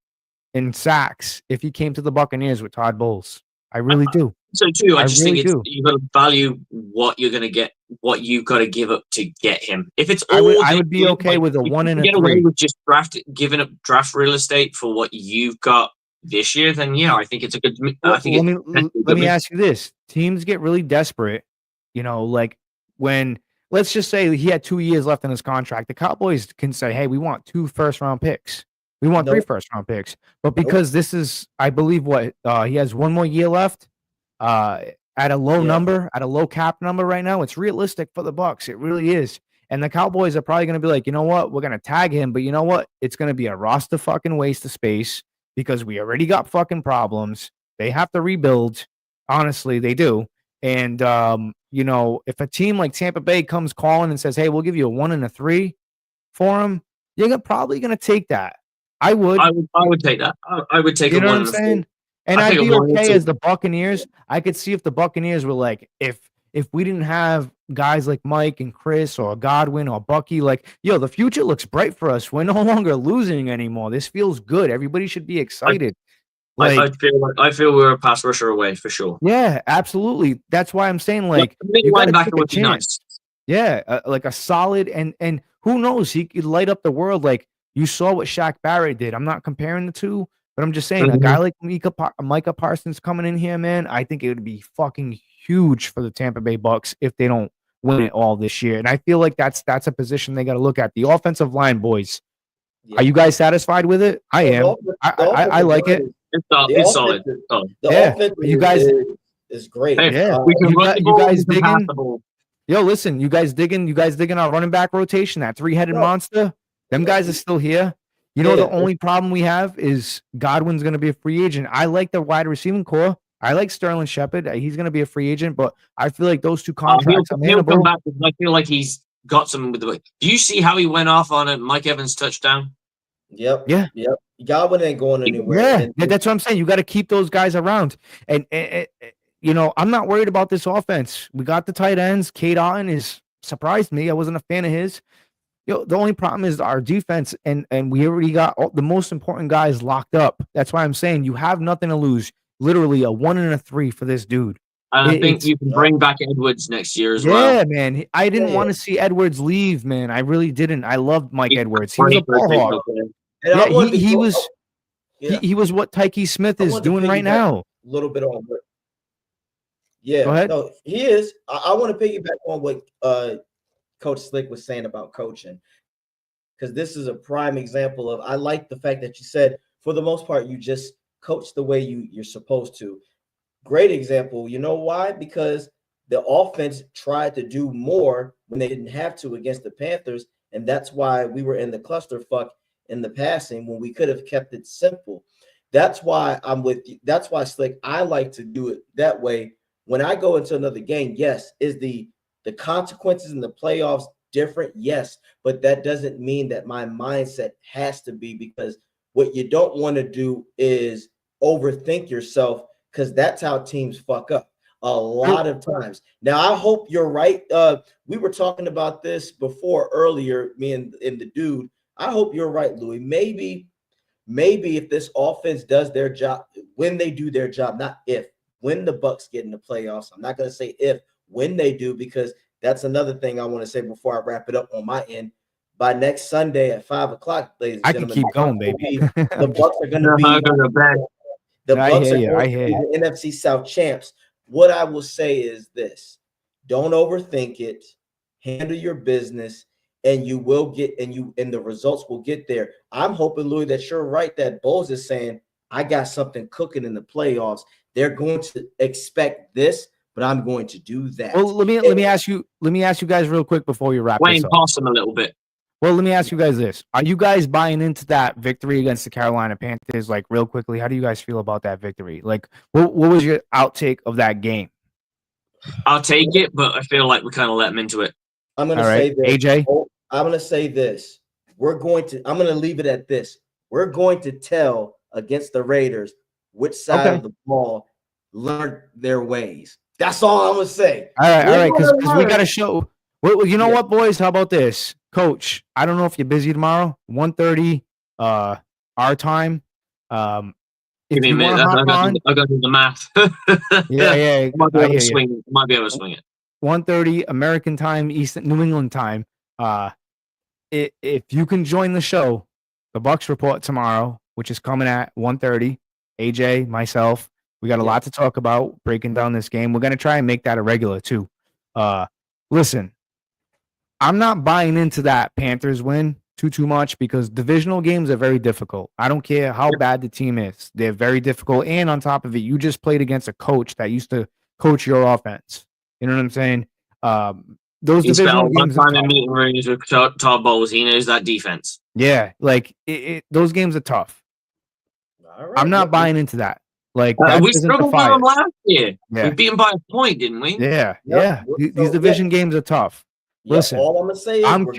in sacks if he came to the Buccaneers with Todd Bowles. I really do. So too, I just really think you've got to value what you're going to get, what you've got to give up to get him. If it's all, I would be okay with a 1 and a 3. Get away with just giving up draft real estate for what you've got this year, then yeah, I think it's a good. Let me ask you this: teams get really desperate, like when let's just say he had 2 years left in his contract. The Cowboys can say, "Hey, we want 2 first-round picks. We want 3 first-round picks." But because this is, I believe, what he has 1 more year left. At a low number, at a low cap number right now, it's realistic for the Bucs. It really is. And the Cowboys are probably going to be like, you know what? We're going to tag him, but you know what? It's going to be a roster fucking waste of space because we already got fucking problems. They have to rebuild. Honestly, they do. And, if a team like Tampa Bay comes calling and says, hey, we'll give you a 1 and a 3 for him, you're probably going to take that. I would take that. I would take a 1 and a 3. And I'd be okay as the Buccaneers. I could see if the Buccaneers were like, if we didn't have guys like Mike and Chris or Godwin or Bucky, like, the future looks bright for us. We're no longer losing anymore. This feels good. Everybody should be excited. Like, I feel we're a pass rusher away for sure. yeah, absolutely. That's why I'm saying, like, you got to take Linebacker a would be chance. nice. Yeah, like a solid and who knows, he could light up the world. Like you saw what Shaq Barrett did. I'm not comparing the two, but I'm just saying a guy like Micah Parsons coming in here, man. I think it would be fucking huge for the Tampa Bay Bucs if they don't win it all this year. And I feel like that's a position they got to look at. The offensive line, boys. Yeah. Are you guys satisfied with it? I am. I like it. It's solid. The offense you guys is great. Hey, yeah, we can run the ball, you guys we can digging? pass the ball. Yo, listen, you guys digging our running back rotation, that three-headed monster? Them guys are still here. You know, the only problem we have is Godwin's going to be a free agent. I like the wide receiving core. I like Sterling Shepard. He's going to be a free agent, but I feel like those two contracts are he'll come manageable. back. I feel like he's got some with the. Do you see how he went off on a Mike Evans touchdown? Yep. Yeah. Yep. Godwin ain't going anywhere. Yeah, that's what I'm saying. You got to keep those guys around. And you know, I'm not worried about this offense. We got the tight ends. Kate Otten is surprised me. I wasn't a fan of his. Yo, the only problem is our defense, and we already got all the most important guys locked up. That's why I'm saying you have nothing to lose. Literally a 1 and a 3 for this dude. And I think you can bring back Edwards next year as well. Yeah, man. I didn't want to see Edwards leave, man. I really didn't. I loved Mike Edwards. He was a ball hawk. Yeah, he was what Tyke Smith is doing right now. A little bit on what. Yeah, go ahead. No, he is. I want to piggyback on what Coach Slick was saying about coaching, because this is a prime example of. I like the fact that you said, for the most part, you just coach the way you're supposed to. Great example. You know why? Because the offense tried to do more when they didn't have to against the Panthers, and that's why we were in the clusterfuck in the passing when we could have kept it simple. That's why I'm with you. That's why, Slick, I like to do it that way. When I go into another game, yes, is the consequences in the playoffs different? Yes, but that doesn't mean that my mindset has to be, because what you don't want to do is overthink yourself, because that's how teams fuck up a lot of times. Now, I hope you're right. We were talking about this before earlier, me and the dude. I hope you're right, Louis. Maybe if this offense does their job, when they do their job, not if, when the Bucs get in the playoffs. I'm not going to say if, when they do, because that's another thing I want to say before I wrap it up on my end. By next Sunday at 5:00, ladies and gentlemen, I can keep going, baby. The Bucs are going to be the Bucs are going to be the NFC South champs. What I will say is this: don't overthink it. Handle your business, and you will get, and the results will get there. I'm hoping, Louis, that you're right. That Bowles is saying, I got something cooking in the playoffs. They're going to expect this, but I'm going to do that. Well, let me ask you guys real quick before we wrap this up. Pass them a little bit. Well, let me ask you guys this. Are you guys buying into that victory against the Carolina Panthers? Like, real quickly, how do you guys feel about that victory? Like, what was your outtake of that game? I'll take it, but I feel like we kind of let them into it. I'm going to say this. AJ? I'm going to say this. I'm going to leave it at this. We're going to tell against the Raiders which side of the ball learned their ways. That's all I'm going to say. All right, because we got to show. Well, you know what, boys? How about this? Coach, I don't know if you're busy tomorrow. 1:30 our time. Give me a minute. I got to do the math. Yeah. Might be able to swing it. 1:30 American time, New England time. If you can join the show, the Bucs report tomorrow, which is coming at 1:30. AJ, myself, we got a lot to talk about breaking down this game. We're gonna try and make that a regular too. Listen, I'm not buying into that Panthers win too much, because divisional games are very difficult. I don't care how bad the team is; they're very difficult. And on top of it, you just played against a coach that used to coach your offense. You know what I'm saying? Those divisional games. One time in meeting rooms with Todd Bowles, he knows that defense. Yeah, like those games are tough. All right, I'm not buying into that. Like we struggled with them last year. Yeah. We beat them by a point, didn't we? Yeah. These division games are tough. Listen, all I'm gonna say is I'm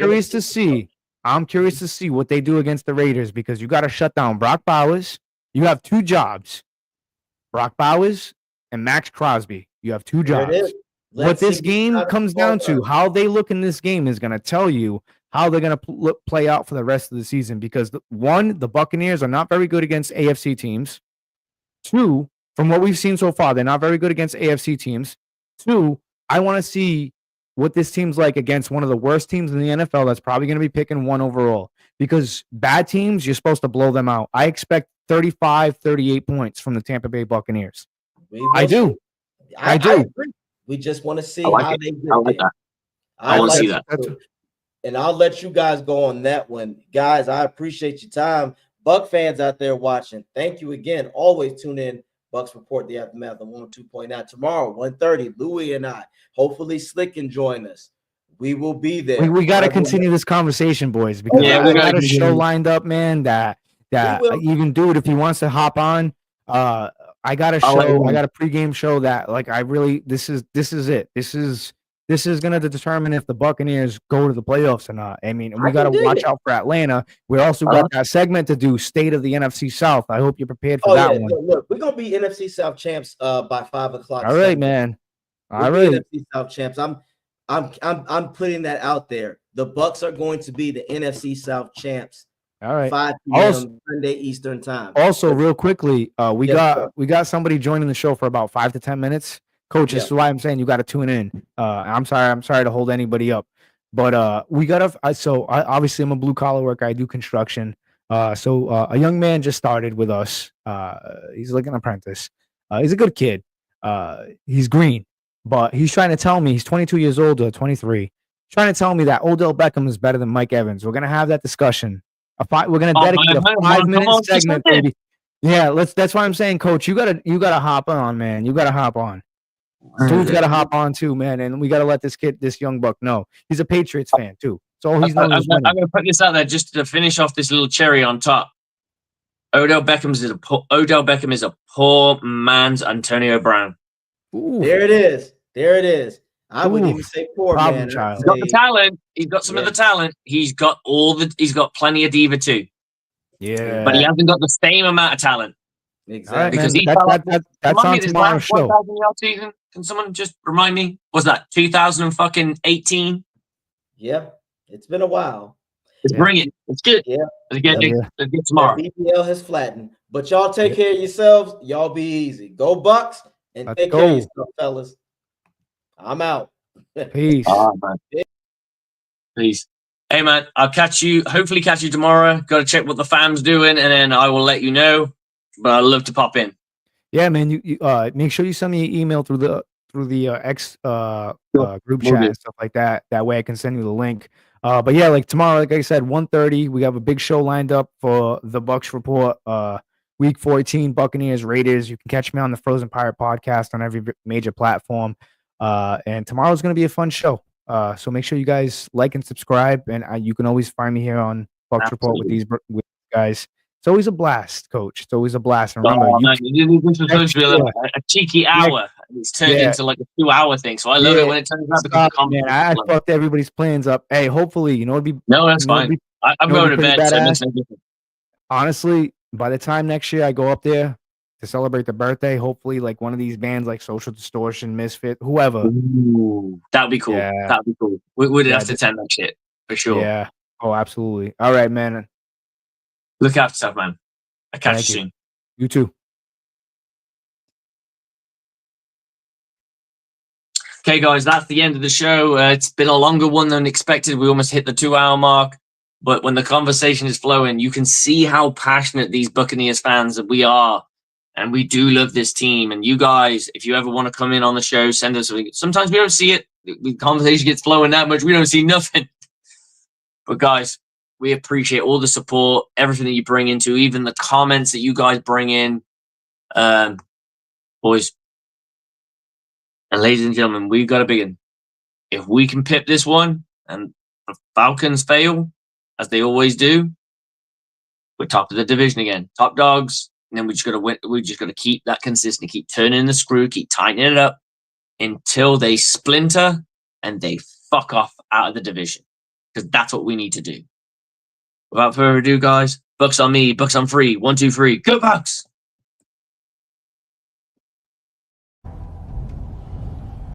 curious to see what they do against the Raiders, because you got to shut down Brock Bowers. You have two jobs, Brock Bowers and Max Crosby. You have two jobs. What this game comes down to, how they look in this game, is going to tell you how they're going to play out for the rest of the season. Because the Buccaneers are not very good against AFC teams. 2, from what we've seen so far, they're not very good against AFC teams. 2, I want to see what this team's like against one of the worst teams in the NFL that's probably going to be picking 1 overall, because bad teams, you're supposed to blow them out. I expect 35, 38 points from the Tampa Bay Buccaneers. I do. I do. I agree. We just want to see how they get I like there. that. I want to see that. And I'll let you guys go on that one. Guys, I appreciate your time. Buck fans out there watching, thank you again. Always tune in. Bucs Report the Aftermath on 102.9. Tomorrow, 1:30, Louis and I. Hopefully Slick can join us. We will be there. We got to continue this conversation, boys, because I got a show lined up, man, that even dude, if he wants to hop on, I got a show, I got a pregame show that like I really this is it. This is going to determine if the Buccaneers go to the playoffs or not. I mean, we got to watch out for Atlanta. We also got that segment to do, State of the NFC South. I hope you're prepared for that one. Look, we're going to be NFC South champs by 5 o'clock. All right, man. All right. NFC South champs. I'm putting that out there. The Bucs are going to be the NFC South champs. All right. 5 p.m. Sunday Eastern time. Also, real quickly, we got somebody joining the show for about 5 to 10 minutes. Coach, this is why I'm saying you got to tune in. I'm sorry to hold anybody up, but we got to. So obviously I'm a blue collar worker. I do construction. So a young man just started with us. He's like an apprentice. He's a good kid. He's green, but he's trying to tell me he's 22 years old or 23. He's trying to tell me that Odell Beckham is better than Mike Evans. We're gonna have that discussion. We're gonna dedicate a 5-minute segment, baby. Yeah, that's why I'm saying, Coach, you gotta hop on, man. You gotta hop on. Dude's got to hop on too, man, and we got to let this young buck know he's a Patriots fan too. So he's known. I'm going to put this out there just to finish off this little cherry on top. Odell Beckham is a poor man's Antonio Brown. Ooh. There it is. I wouldn't even say poor man. He's got the talent. He's got some of the talent. He's got plenty of diva too. Yeah, but he hasn't got the same amount of talent. Exactly. Right, because that's on tomorrow's show. 1,000-yard season. Can someone just remind me? Was that 2018? Yeah, it's been a while. Let's bring it. It's good. Yeah. Let's get tomorrow. BPL has flattened, but y'all take care of yourselves. Y'all be easy. Go Bucs and take care of yourself, fellas. I'm out. Peace. Peace. Hey man, I'll hopefully catch you tomorrow. Got to check what the fans doing, and then I will let you know. But I'd love to pop in. Yeah, man. You make sure you send me an email through the X group chat and stuff like that. That way I can send you the link. But yeah, like tomorrow, like I said, 1:30, we have a big show lined up for the Bucs Report. Week 14, Buccaneers, Raiders. You can catch me on the Frozen Pirate podcast on every major platform. And tomorrow's going to be a fun show. So make sure you guys like and subscribe. And you can always find me here on Bucs Report with these guys. It's always a blast, Coach. It's always a blast. And remember, this was supposed to be a cheeky hour. It's turned into like a 2-hour thing. So I love it when it turns out because man, I fucked everybody's plans up. Hey, hopefully, it'd be that's fine. I'm going to bed. So honestly, by the time next year I go up there to celebrate the birthday, hopefully, like one of these bands, like Social Distortion, Misfit, whoever. That'd be cool. Yeah. That'd be cool. We'd have to attend that shit for sure. Yeah. Oh, absolutely. All right, man. Look after yourself, man. I'll catch you soon. You too. Okay, guys, that's the end of the show. It's been a longer one than expected. We almost hit the 2-hour mark. But when the conversation is flowing, you can see how passionate these Buccaneers fans that we are. And we do love this team. And you guys, if you ever want to come in on the show, send us something. Sometimes we don't see it. The conversation gets flowing that much. We don't see nothing. But guys, we appreciate all the support, everything that you bring into, even the comments that you guys bring in. Boys and ladies and gentlemen, we've got a big one. If we can pip this one and the Falcons fail, as they always do, we're top of the division again. Top dogs. And then we just got to win. We just got to keep that consistent, keep turning the screw, keep tightening it up until they splinter and they fuck off out of the division. Because that's what we need to do. Without further ado, guys, Bucs on me, Bucs on free. 1, 2, 3. Go Bucs!